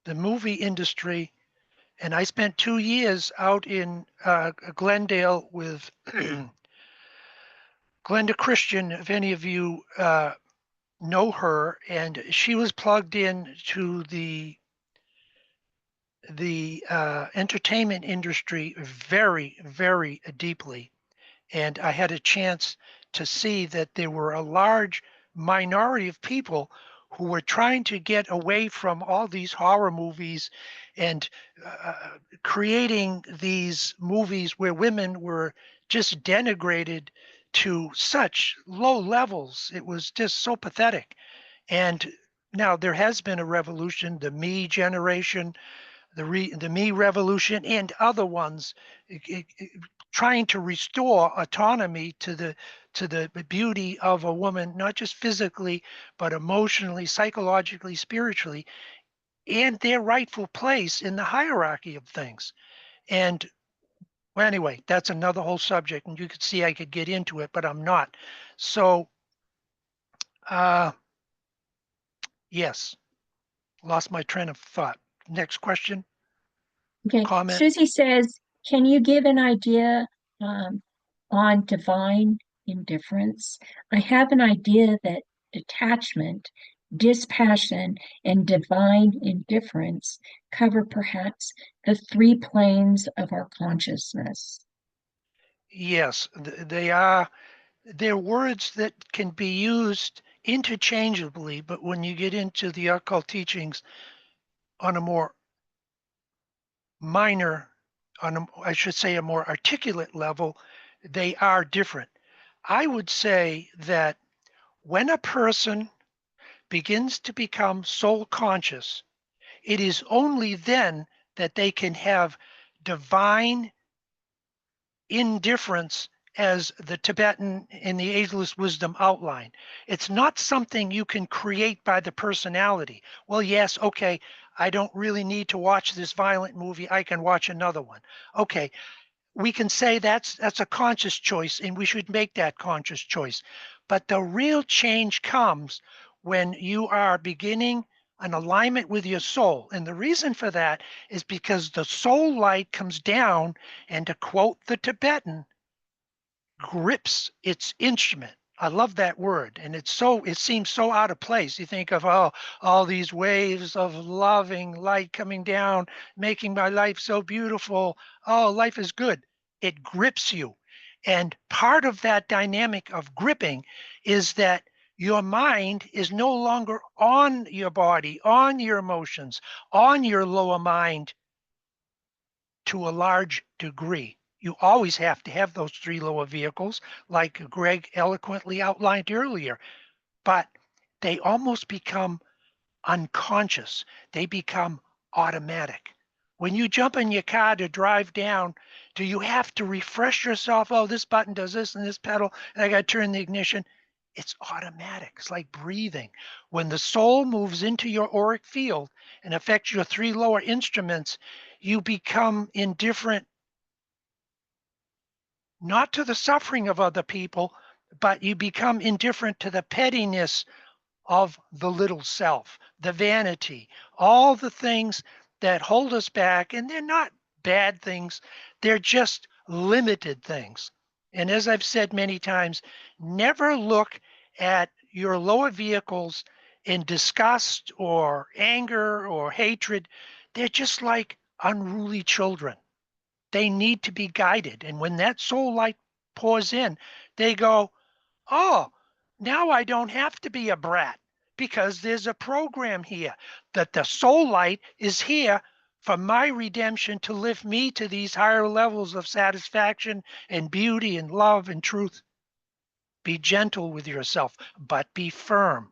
the movie industry, and I spent 2 years out in Glendale with Glenda Christian, if any of you know her, and she was plugged in to the entertainment industry very, very deeply. And I had a chance to see that there were a large minority of people who were trying to get away from all these horror movies and creating these movies where women were just denigrated to such low levels. It was just so pathetic. And now there has been a revolution, the Me generation, the Me revolution, and other ones trying to restore autonomy to the beauty of a woman, not just physically, but emotionally, psychologically, spiritually, and their rightful place in the hierarchy of things. And well, anyway, that's another whole subject, and you could see I could get into it, but I'm not. So, yes, lost my train of thought. Next question, Okay, comment. Susie says, can you give an idea on divine indifference? I have an idea that detachment, dispassion, and divine indifference cover perhaps the three planes of our consciousness. Yes, they're words that can be used interchangeably, but when you get into the occult teachings on a more minor, I should say a more articulate level, they are different. I would say that when a person begins to become soul conscious, it is only then that they can have divine indifference, as the Tibetan in the Ageless Wisdom outline. It's not something you can create by the personality. Well, yes, okay, I don't really need to watch this violent movie. I can watch another one. Okay, we can say that's a conscious choice, and we should make that conscious choice. But the real change comes when you are beginning an alignment with your soul. And the reason for that is because the soul light comes down, and to quote the Tibetan, grips its instrument. I love that word. And it seems so out of place. You think of, oh, all these waves of loving light coming down, making my life so beautiful. Oh, life is good. It grips you. And part of that dynamic of gripping is that your mind is no longer on your body, on your emotions, on your lower mind to a large degree. You always have to have those three lower vehicles, like Greg eloquently outlined earlier, but they almost become unconscious. They become automatic. When you jump in your car to drive down, do you have to refresh yourself? Oh, this button does this and this pedal, and I got to turn the ignition. It's automatic. It's like breathing. When the soul moves into your auric field and affects your three lower instruments, you become indifferent not to the suffering of other people, but you become indifferent to the pettiness of the little self, the vanity, all the things that hold us back. And they're not bad things. They're just limited things. And as I've said many times, never look at your lower vehicles in disgust or anger or hatred. They're just like unruly children. They need to be guided. And when that soul light pours in, they go, oh, now I don't have to be a brat because there's a program here that the soul light is here for my redemption to lift me to these higher levels of satisfaction and beauty and love and truth. Be gentle with yourself, but be firm.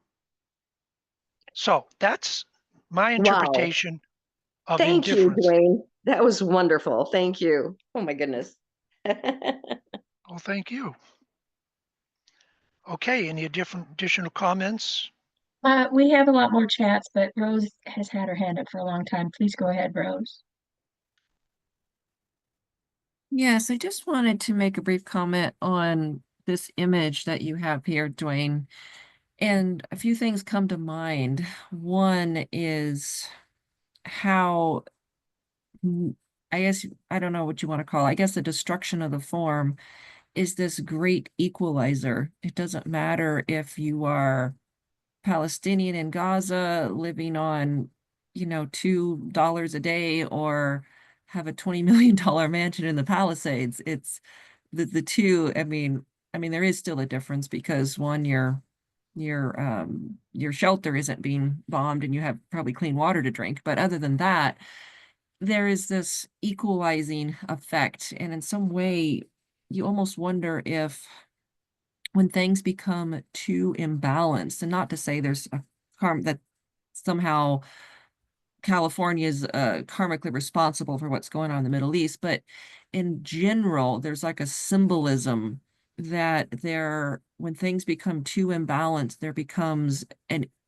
So that's my Wow. interpretation of Thank you, indifference. Duane. That was wonderful. Thank you. Oh my goodness. Well, thank you. Okay, any additional comments? We have a lot more chats, but Rose has had her hand up for a long time. Please go ahead, Rose. Yes, I just wanted to make a brief comment on this image that you have here, Duane. And a few things come to mind. One is how, I guess, I don't know what you want to call it. I guess the destruction of the form is this great equalizer. It doesn't matter if you are Palestinian in Gaza living on, $2 a day or have a $20 million mansion in the Palisades. It's the two, I mean, there is still a difference because one, your shelter isn't being bombed and you have probably clean water to drink. But other than that, there is this equalizing effect. And in some way, you almost wonder if when things become too imbalanced, and not to say there's a harm that somehow California is karmically responsible for what's going on in the Middle East, but in general, there's like a symbolism that when things become too imbalanced, there becomes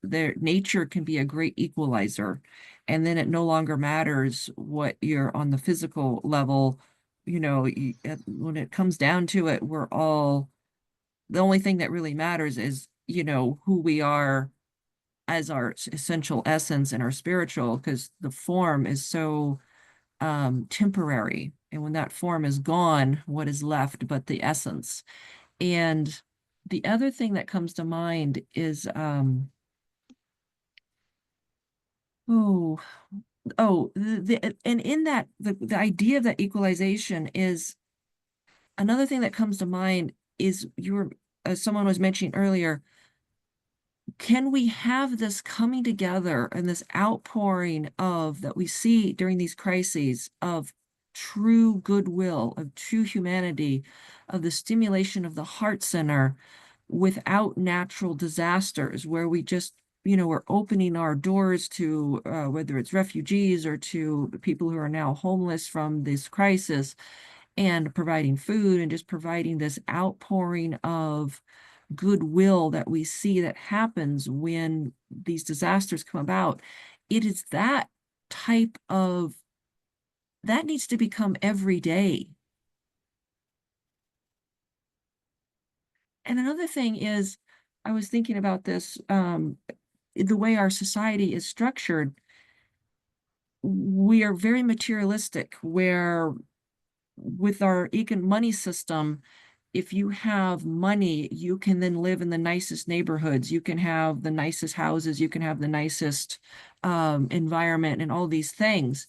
their nature can be a great equalizer. And then it no longer matters what you're on the physical level, when it comes down to it, the only thing that really matters is, who we are as our essential essence and our spiritual, because the form is so temporary. And when that form is gone, what is left but the essence? And the other thing that comes to mind is and in that the idea of that equalization is another thing that comes to mind is as someone was mentioning earlier, can we have this coming together and this outpouring of that we see during these crises of true goodwill, of true humanity, of the stimulation of the heart center without natural disasters where we just, we're opening our doors to whether it's refugees or to people who are now homeless from this crisis and providing food and just providing this outpouring of goodwill that we see that happens when these disasters come about. It is that type of that needs to become every day. And another thing is, I was thinking about this, the way our society is structured, we are very materialistic, where with our money system, if you have money, you can then live in the nicest neighborhoods. You can have the nicest houses. You can have the nicest environment and all these things.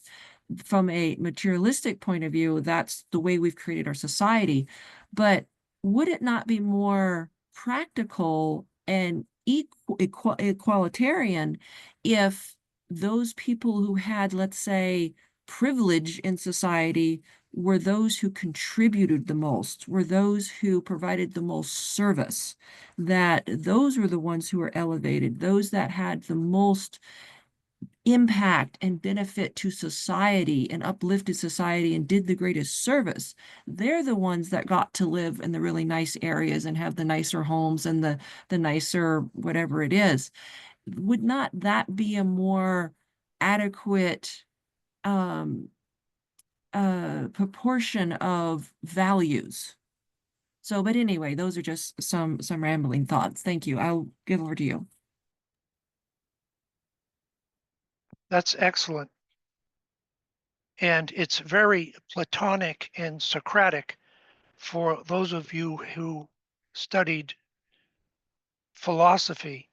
From a materialistic point of view, that's the way we've created our society. But would it not be more practical and equalitarian if those people who had, let's say, privilege in society were those who contributed the most, were those who provided the most service, that those were the ones who were elevated, those that had the most impact and benefit to society and uplifted society and did the greatest service. They're the ones that got to live in the really nice areas and have the nicer homes and the nicer whatever it is. Would not that be a more adequate proportion of values? So, but anyway, those are just some rambling thoughts. Thank you. I'll give over to you. That's excellent. And it's very Platonic and Socratic for those of you who studied philosophy,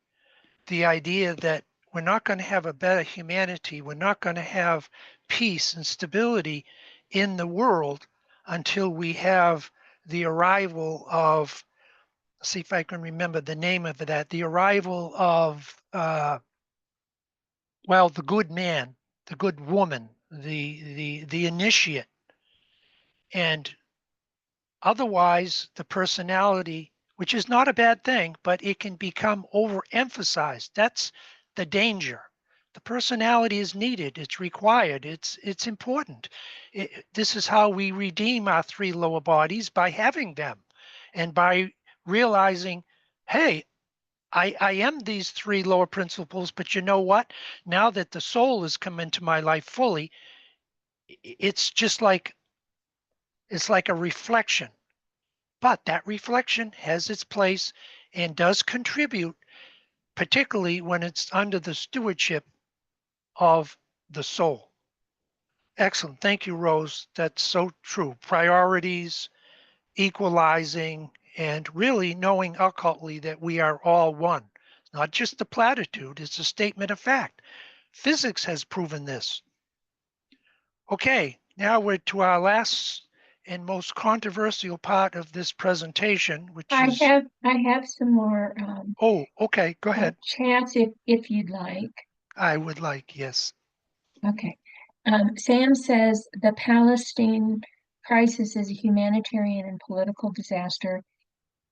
the idea that we're not going to have a better humanity, we're not going to have peace and stability in the world until we have the arrival of, let's see if I can remember the name of that, the arrival of, well, the good man, the good woman, the initiate. And otherwise, the personality, which is not a bad thing, but it can become overemphasized. That's the danger. The personality is needed. It's required. It's important. This is how we redeem our three lower bodies, by having them and by realizing, hey, I am these three lower principles, but you know what? Now that the soul has come into my life fully, it's just like, it's like a reflection. But that reflection has its place and does contribute, particularly when it's under the stewardship of the soul. Excellent. Thank you, Rose. That's so true. Priorities, equalizing, and really knowing occultly that we are all one. It's not just a platitude, it's a statement of fact. Physics has proven this. Okay, now we're to our last and most controversial part of this presentation, which is... I have some more Oh, okay, go ahead. chats if you'd like. I would like, yes. Okay. Sam says the Palestine crisis is a humanitarian and political disaster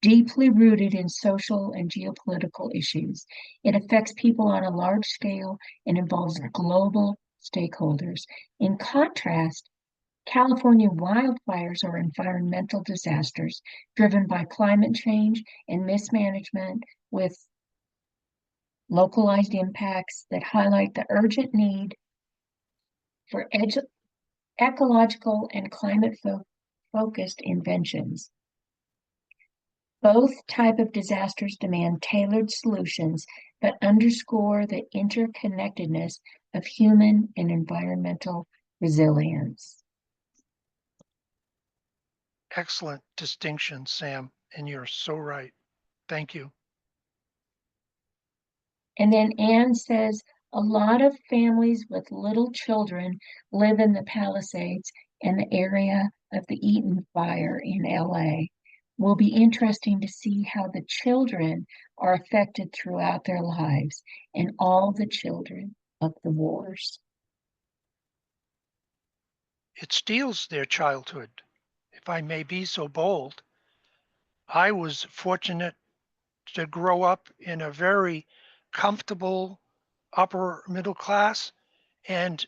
deeply rooted in social and geopolitical issues. It affects people on a large scale and involves global stakeholders. In contrast, California wildfires are environmental disasters driven by climate change and mismanagement with localized impacts that highlight the urgent need for ecological and climate-focused inventions. Both type of disasters demand tailored solutions, but underscore the interconnectedness of human and environmental resilience. Excellent distinction, Sam, and you're so right. Thank you. And then Anne says, a lot of families with little children live in the Palisades and the area of the Eaton fire in LA. Will be interesting to see how the children are affected throughout their lives and all the children of the wars. It steals their childhood, if I may be so bold. I was fortunate to grow up in a very comfortable upper middle class, and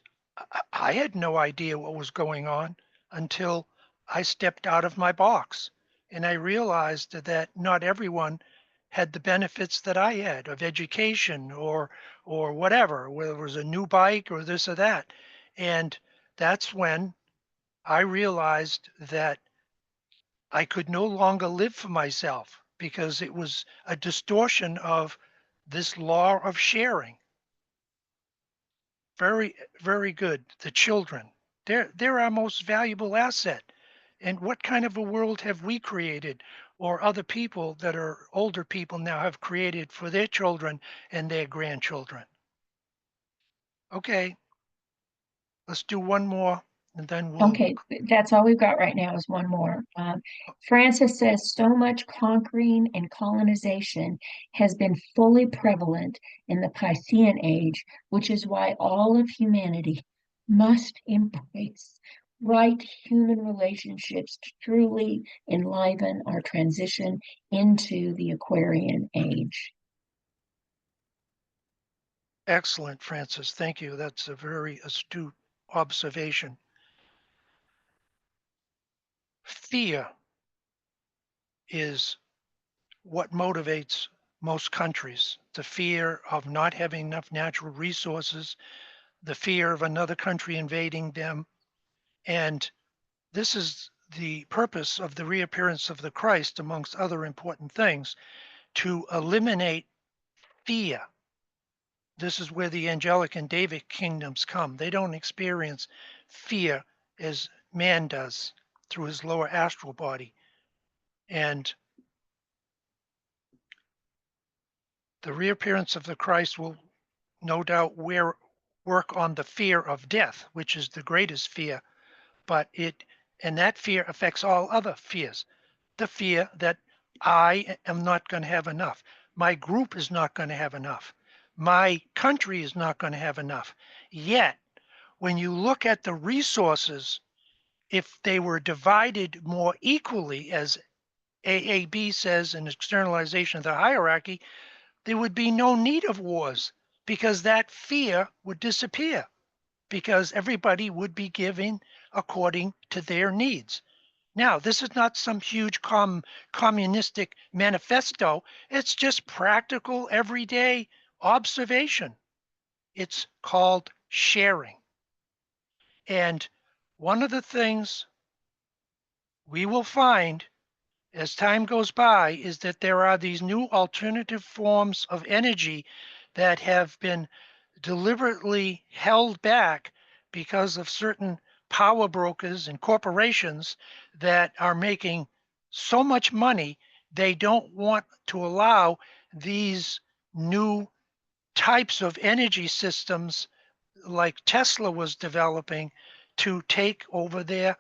I had no idea what was going on until I stepped out of my box and I realized that not everyone had the benefits that I had of education or whatever, whether it was a new bike or this or that. And that's when I realized that I could no longer live for myself because it was a distortion of this law of sharing. Very, very good. The children, they're our most valuable asset. And what kind of a world have we created, or other people that are older people now have created for their children and their grandchildren? Okay, let's do one more and then we'll... Okay, that's all we've got right now is one more. Francis says so much conquering and colonization has been fully prevalent in the Piscean age, which is why all of humanity must embrace right human relationships to truly enliven our transition into the Aquarian age. Excellent, Francis. Thank you. That's a very astute observation. Fear is what motivates most countries. The fear of not having enough natural resources, the fear of another country invading them. And this is the purpose of the reappearance of the Christ, amongst other important things, to eliminate fear. this is where the angelic and Davic kingdoms come. They don't experience fear as man does through his lower astral body. And the reappearance of the Christ will no doubt work on the fear of death, which is the greatest fear, and that fear affects all other fears. The fear that I am not going to have enough. My group is not going to have enough. My country is not going to have enough. Yet, when you look at the resources, if they were divided more equally, as AAB says, an externalization of the hierarchy, there would be no need of wars because that fear would disappear because everybody would be giving according to their needs. Now, this is not some huge communistic manifesto. It's just practical, everyday observation. It's called sharing. And one of the things we will find as time goes by is that there are these new alternative forms of energy that have been deliberately held back because of certain power brokers and corporations that are making so much money, they don't want to allow these new types of energy systems like Tesla was developing to take over their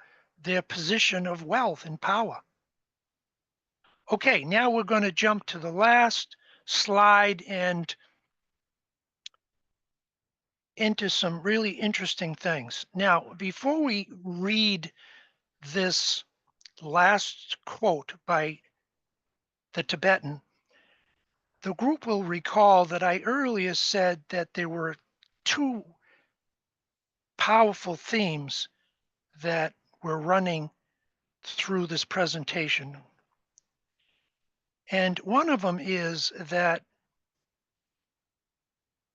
position of wealth and power. Okay, now we're going to jump to the last slide and into some really interesting things. Now, before we read this last quote by the Tibetan, the group will recall that I earlier said that there were two powerful themes that were running through this presentation. And one of them is that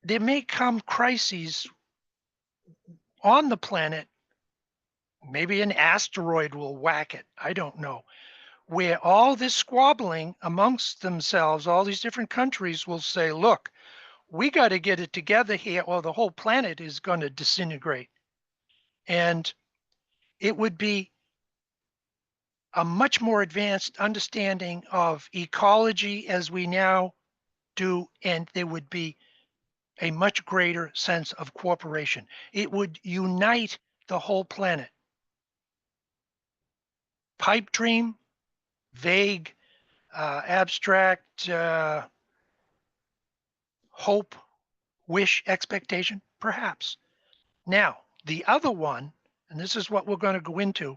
there may come crises on the planet, maybe an asteroid will whack it, I don't know, where all this squabbling amongst themselves, all these different countries will say, look, we got to get it together here or the whole planet is going to disintegrate. And it would be a much more advanced understanding of ecology as we now do, and there would be a much greater sense of cooperation. It would unite the whole planet. Pipe dream, vague, abstract, hope, wish, expectation, perhaps. Now, the other one, and this is what we're going to go into,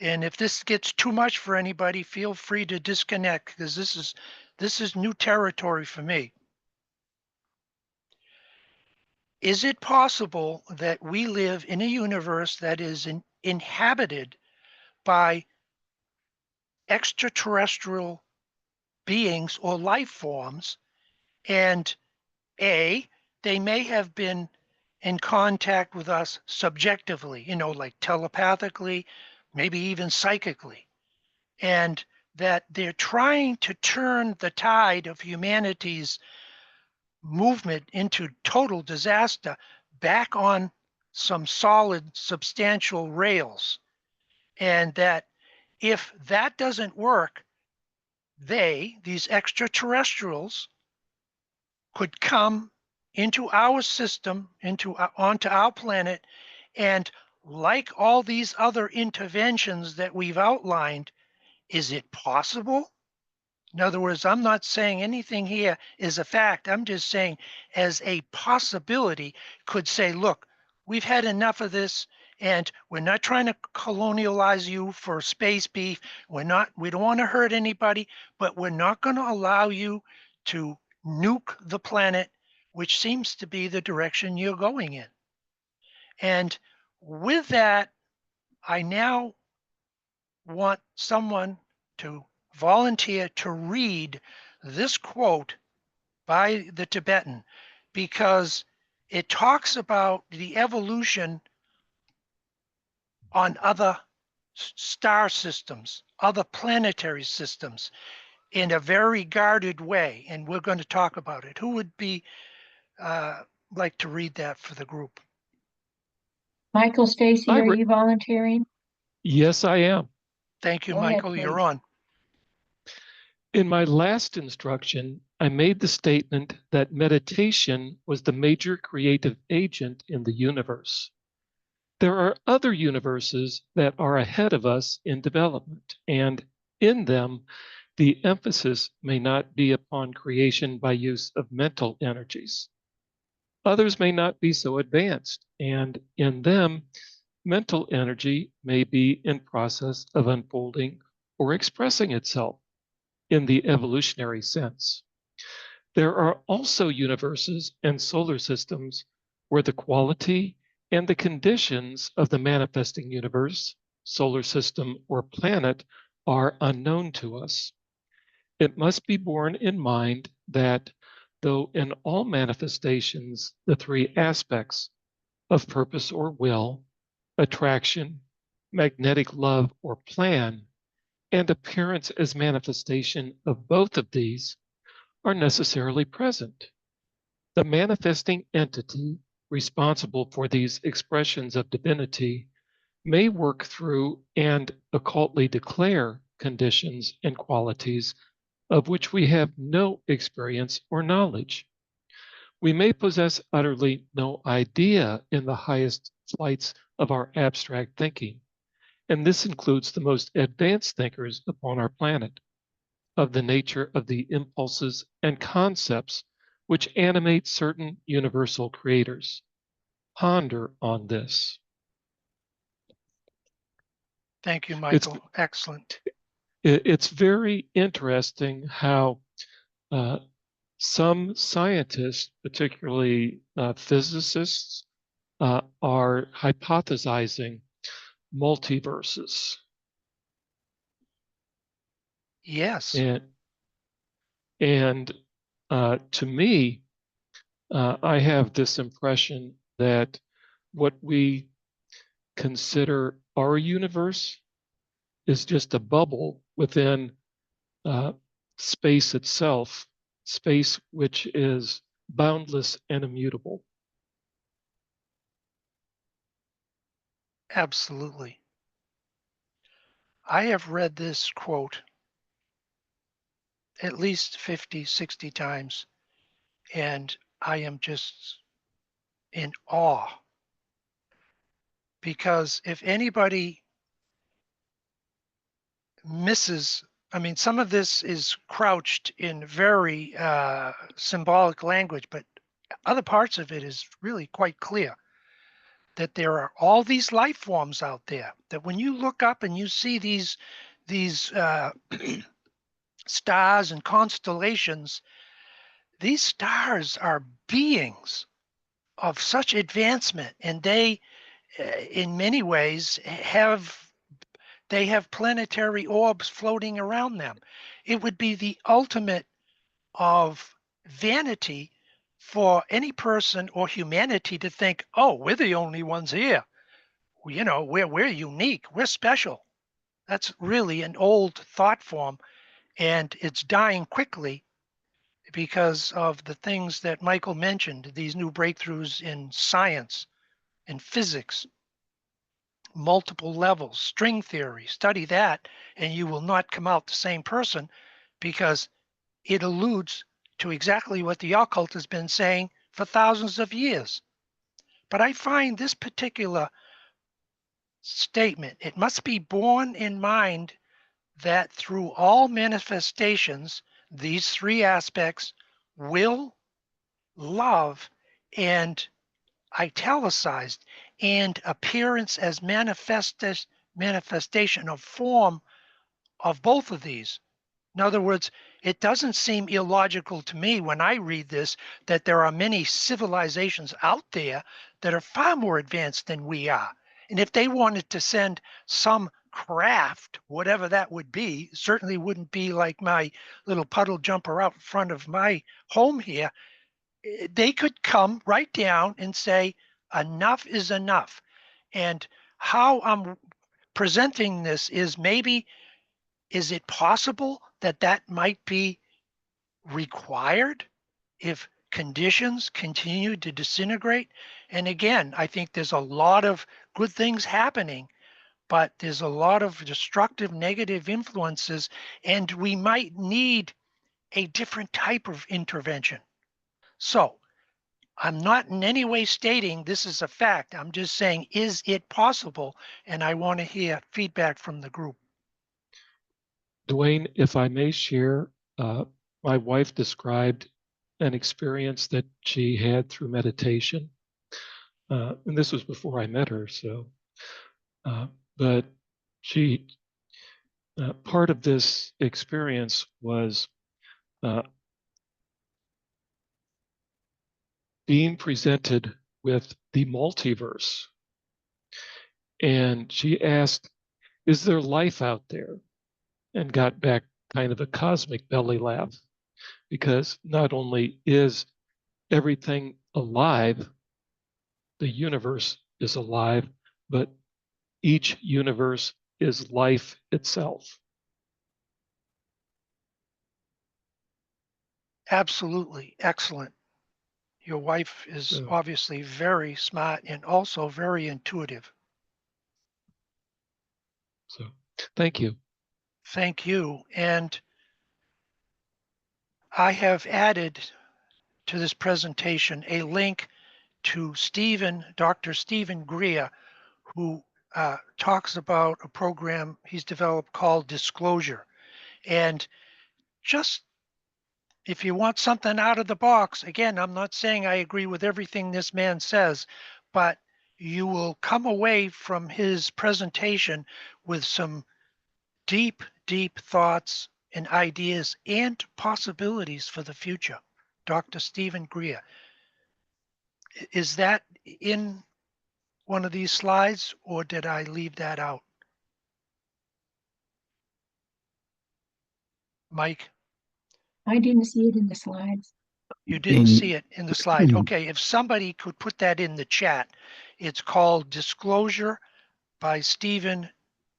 and if this gets too much for anybody, feel free to disconnect because this is new territory for me. Is it possible that we live in a universe that is inhabited by extraterrestrial beings or life forms, and they may have been in contact with us subjectively, like telepathically, maybe even psychically, and that they're trying to turn the tide of humanity's movement into total disaster back on some solid, substantial rails. And that if that doesn't work, these extraterrestrials, could come into our system, onto our planet, and like all these other interventions that we've outlined, is it possible? In other words, I'm not saying anything here is a fact. I'm just saying as a possibility could say, look, we've had enough of this and we're not trying to colonialize you for space beef. We don't want to hurt anybody, but we're not going to allow you to nuke the planet, which seems to be the direction you're going in. And with that, I now want someone to volunteer to read this quote by the Tibetan, because it talks about the evolution on other star systems, other planetary systems, in a very guarded way. And we're going to talk about it. Who would be like to read that for the group. Michael Stacy, I are re- you volunteering? Yes, I am. Thank you, Go ahead, Michael. You're please. on. In my last instruction, I made the statement that meditation was the major creative agent in the universe. There are other universes that are ahead of us in development, and in them, the emphasis may not be upon creation by use of mental energies. Others may not be so advanced, and in them, mental energy may be in process of unfolding or expressing itself in the evolutionary sense. There are also universes and solar systems where the quality and the conditions of the manifesting universe, solar system, or planet are unknown to us. It must be borne in mind that though in all manifestations, the three aspects of purpose or will, attraction, magnetic love or plan, and appearance as manifestation of both of these are necessarily present. The manifesting entity responsible for these expressions of divinity may work through and occultly declare conditions and qualities of which we have no experience or knowledge. We may possess utterly no idea in the highest flights of our abstract thinking, and this includes the most advanced thinkers upon our planet, of the nature of the impulses and concepts which animate certain universal creators. Ponder on this. Thank you, It's Michael. Excellent. it's very interesting how uh, some scientists, particularly physicists, are hypothesizing multiverses. Yes. And to me, I have this impression that what we consider our universe is just a bubble within space itself, space which is boundless and immutable. Absolutely. I have read this quote at least 50, 60 times, and I am just in awe. Because if anybody misses, I mean, some of this is crouched in very symbolic language, but other parts of it is really quite clear that there are all these life forms out there that when you look up and you see these stars and constellations, these stars are beings of such advancement, and they in many ways they have planetary orbs floating around them. It would be the ultimate of vanity for any person or humanity to think, oh, we're the only ones here. You know, we're unique, we're special. That's really an old thought form, and it's dying quickly because of the things that Michael mentioned, these new breakthroughs in science and physics, multiple levels, string theory. Study that, and you will not come out the same person, because it alludes to exactly what the occult has been saying for thousands of years. But I find this particular statement, it must be borne in mind that through all manifestations, these three aspects, will, love, and italicized, and appearance as manifestation of form of both of these. In other words, it doesn't seem illogical to me when I read this that there are many civilizations out there that are far more advanced than we are. And if they wanted to send some craft, whatever that would be, certainly wouldn't be like my little puddle jumper out in front of my home here. They could come right down and say, enough is enough. And how I'm presenting this is, maybe, is it possible that that might be required if conditions continue to disintegrate. And again, I think there's a lot of good things happening, but there's a lot of destructive negative influences, and we might need a different type of intervention. So I'm not in any way stating this is a fact. I'm just saying, is it possible? And I want to hear feedback from the group. Duane, if I may share, my wife described an experience that she had through meditation. And this was before I met her. So, but she, part of this experience was being presented with the multiverse. And she asked, is there life out there? And got back kind of a cosmic belly laugh, because not only is everything alive, the universe is alive, but each universe is life itself. Absolutely. Excellent. Your wife is obviously very smart and also very intuitive. So thank you. Thank you. And I have added to this presentation a link to Dr. Stephen Greer, who talks about a program he's developed called Disclosure. And just if you want something out of the box, again, I'm not saying I agree with everything this man says, but you will come away from his presentation with some deep, deep thoughts and ideas and possibilities for the future. Dr. Stephen Greer. Is that in one of these slides, or did I leave that out? Mike? I didn't see it in the slides. You didn't see it in the slide. Okay, if somebody could put that in the chat. It's called Disclosure by Stephen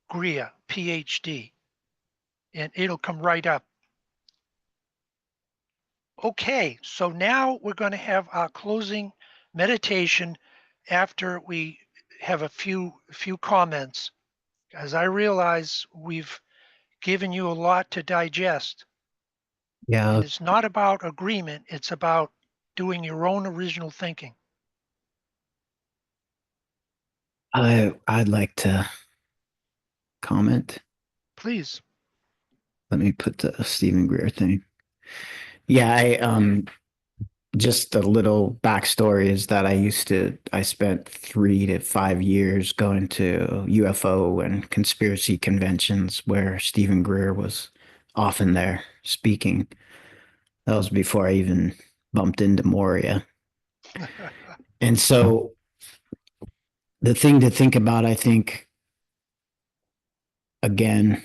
Greer, PhD. And it'll come right up. Okay, so now we're going to have our closing meditation after we have a few comments. As I realize we've given you a lot to digest. Yeah. And it's not about agreement, it's about doing your own original thinking. I'd like to comment. Please. Let me put the Stephen Greer thing. Yeah, just a little backstory is that I spent 3 to 5 years going to UFO and conspiracy conventions where Stephen Greer was often there speaking. That was before I even bumped into Moria. And so the thing to think about, I think, again,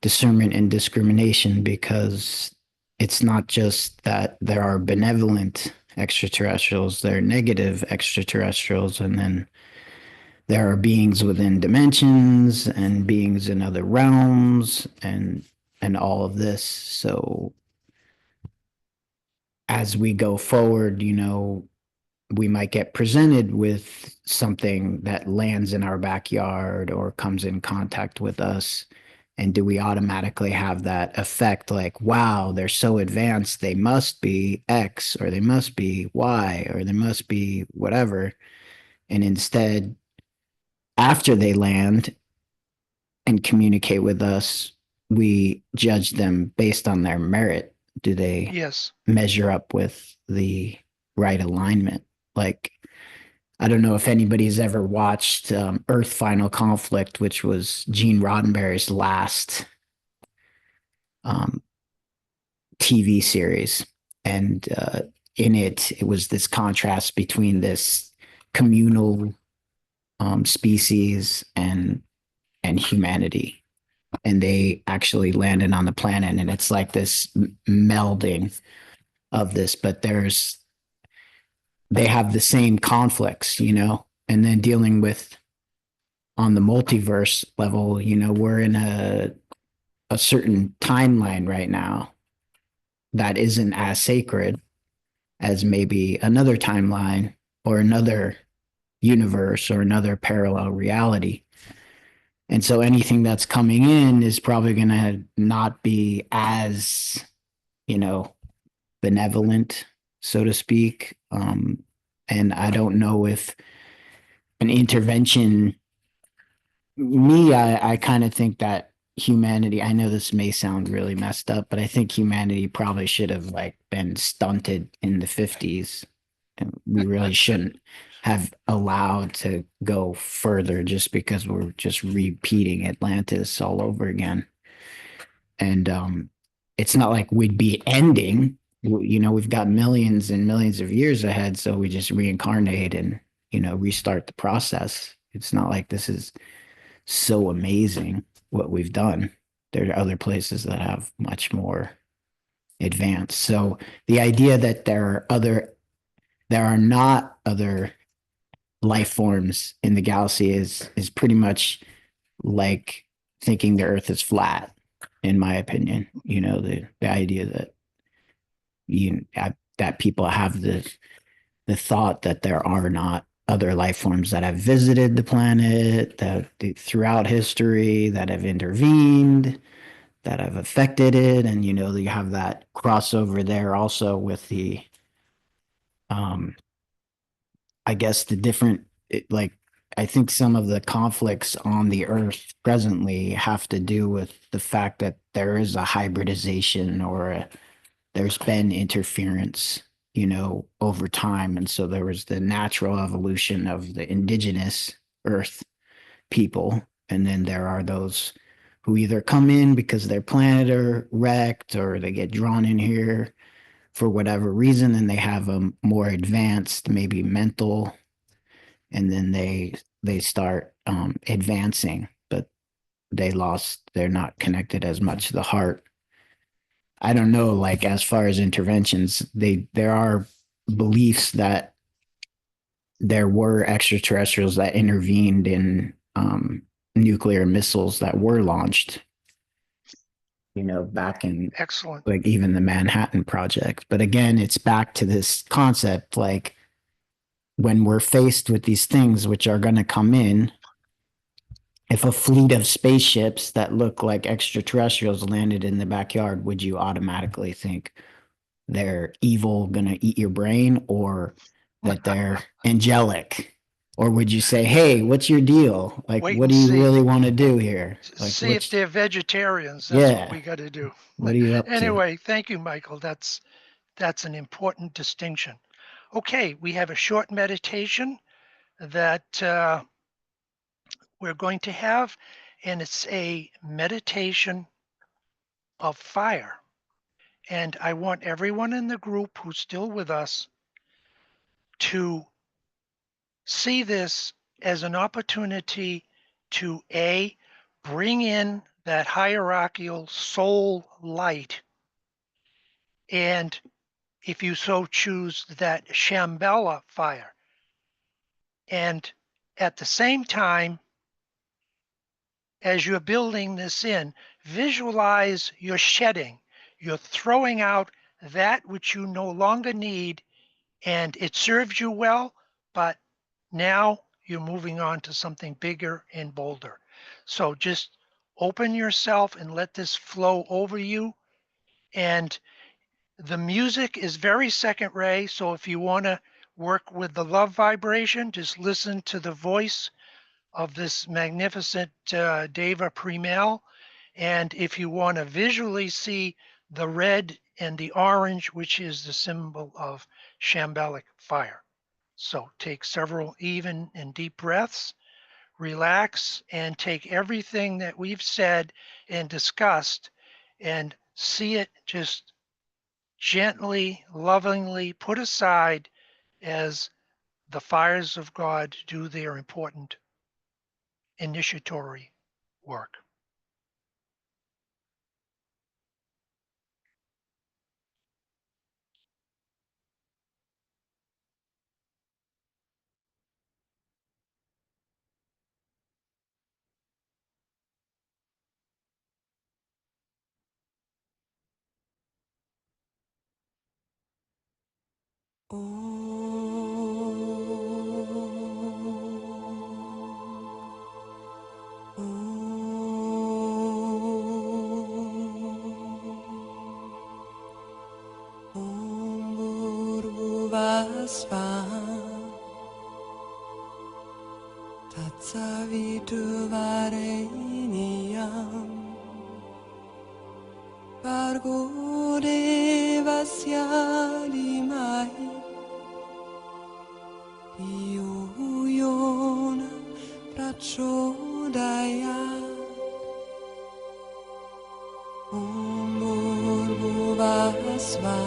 discernment and discrimination, because it's not just that there are benevolent extraterrestrials, there are negative extraterrestrials, and then there are beings within dimensions and beings in other realms and all of this. So as we go forward, we might get presented with something that lands in our backyard or comes in contact with us. And do we automatically have that effect like, wow, they're so advanced, they must be X, or they must be Y, or they must be whatever. And instead, after they land and communicate with us, we judge them based on their merit. Do they measure up with the right alignment? Like, I don't know if anybody's ever watched Earth Final Conflict, which was Gene Roddenberry's last TV series. And in it was this contrast between this communal species and humanity. And they actually landed on the planet, and it's like this melding of this, but they have the same conflicts, and then dealing with on the multiverse level, we're in a certain timeline right now that isn't as sacred. as maybe another timeline or another universe or another parallel reality. And so anything that's coming in is probably going to not be as, you know, benevolent, so to speak. And I don't know if an intervention, I kind of think that humanity, I know this may sound really messed up, but I think humanity probably should have like been stunted in the 50s. And we really shouldn't have allowed to go further just because we're just repeating Atlantis all over again. And it's not like we'd be ending. You know, we've got millions and millions of years ahead, so we just reincarnate and, you know, restart the process. It's not like this is so amazing what we've done. There are other places that have much more advanced. So the idea that there are not other life forms in the galaxy is pretty much like thinking the Earth is flat, in my opinion. You know, the idea that that people have the thought that there are not other life forms that have visited the planet that throughout history that have intervened, that have affected it, and you know you have that crossover there also with the I guess the different like I think some of the conflicts on the earth presently have to do with the fact that there is a hybridization there's been interference, you know, over time. And so there was the natural evolution of the indigenous earth people. And then there are those who either come in because their planet are wrecked or they get drawn in here for whatever reason and they have a more advanced, maybe mental, and then they start advancing, but they're not connected as much to the heart. I don't know, like as far as interventions, there are beliefs that there were extraterrestrials that intervened in nuclear missiles that were launched, you know, back in Excellent. like even the Manhattan Project. But again, it's back to this concept like when we're faced with these things which are going to come in, if a fleet of spaceships that look like extraterrestrials landed in the backyard, would you automatically think they're evil, gonna eat your brain, or that they're angelic? Or would you say, hey, what's your deal? Like, Wait what and do you see. really want to do here? Like, See if what's, they're vegetarians. That's what yeah, we got to do. what are you up to? Anyway, thank you, Michael. That's an important distinction. Okay, we have a short meditation that we're going to have, and it's a meditation of fire. And I want everyone in the group who's still with us to see this as an opportunity to bring in that hierarchical soul light, and if you so choose, that Shambhala fire. And at the same time, as you're building this in, visualize you're shedding, you're throwing out that which you no longer need, and it serves you well, but now you're moving on to something bigger and bolder. So just open yourself and let this flow over you. And the music is very second ray. So if you want to work with the love vibration, just listen to the voice of this magnificent Deva Premal. And if you want to visually see the red and the orange, which is the symbol of shambolic fire. So take several even and deep breaths, relax, and take everything that we've said and discussed and see it just gently, lovingly put aside as the fires of God do their important initiatory work. Bargo devasya limai Yuyona prachodaya Bhuvasva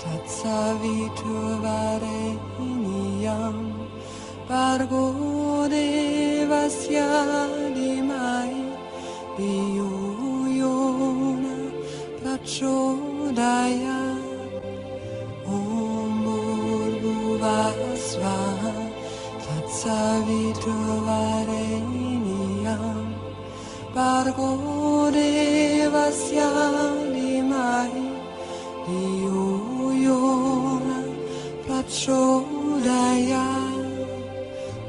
Tatsaviturvareniyam Bargo devasya limai Yuyona prachodaya Bhuvasva Tatsaviturvareniyam Bargo devasya limai Yuyona prachodaya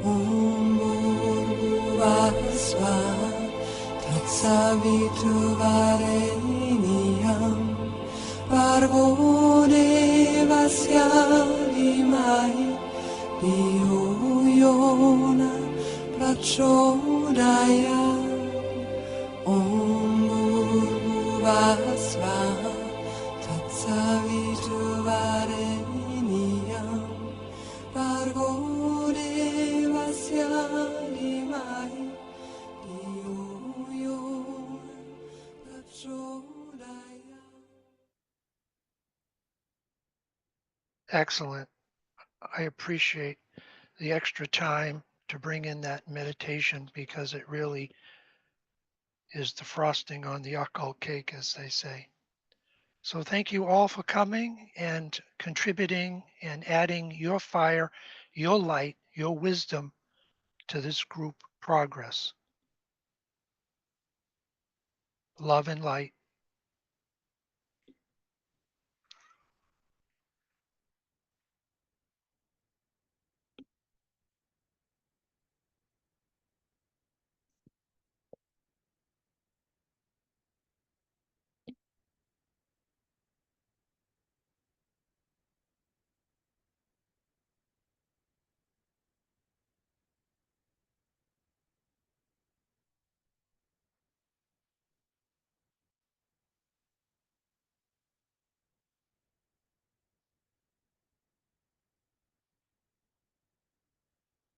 Bhuvasva Tatsaviturvareniyam Bargo devasya limai Yuyona prachodaya Bhuvasva Tatsaviturvareniyam Bargo devasya limai Yuyona prachodaya. Excellent. I appreciate the extra time to bring in that meditation because it really is the frosting on the occult cake, as they say. So thank you all for coming and contributing and adding your fire, your light, your wisdom to this group progress. Love and light.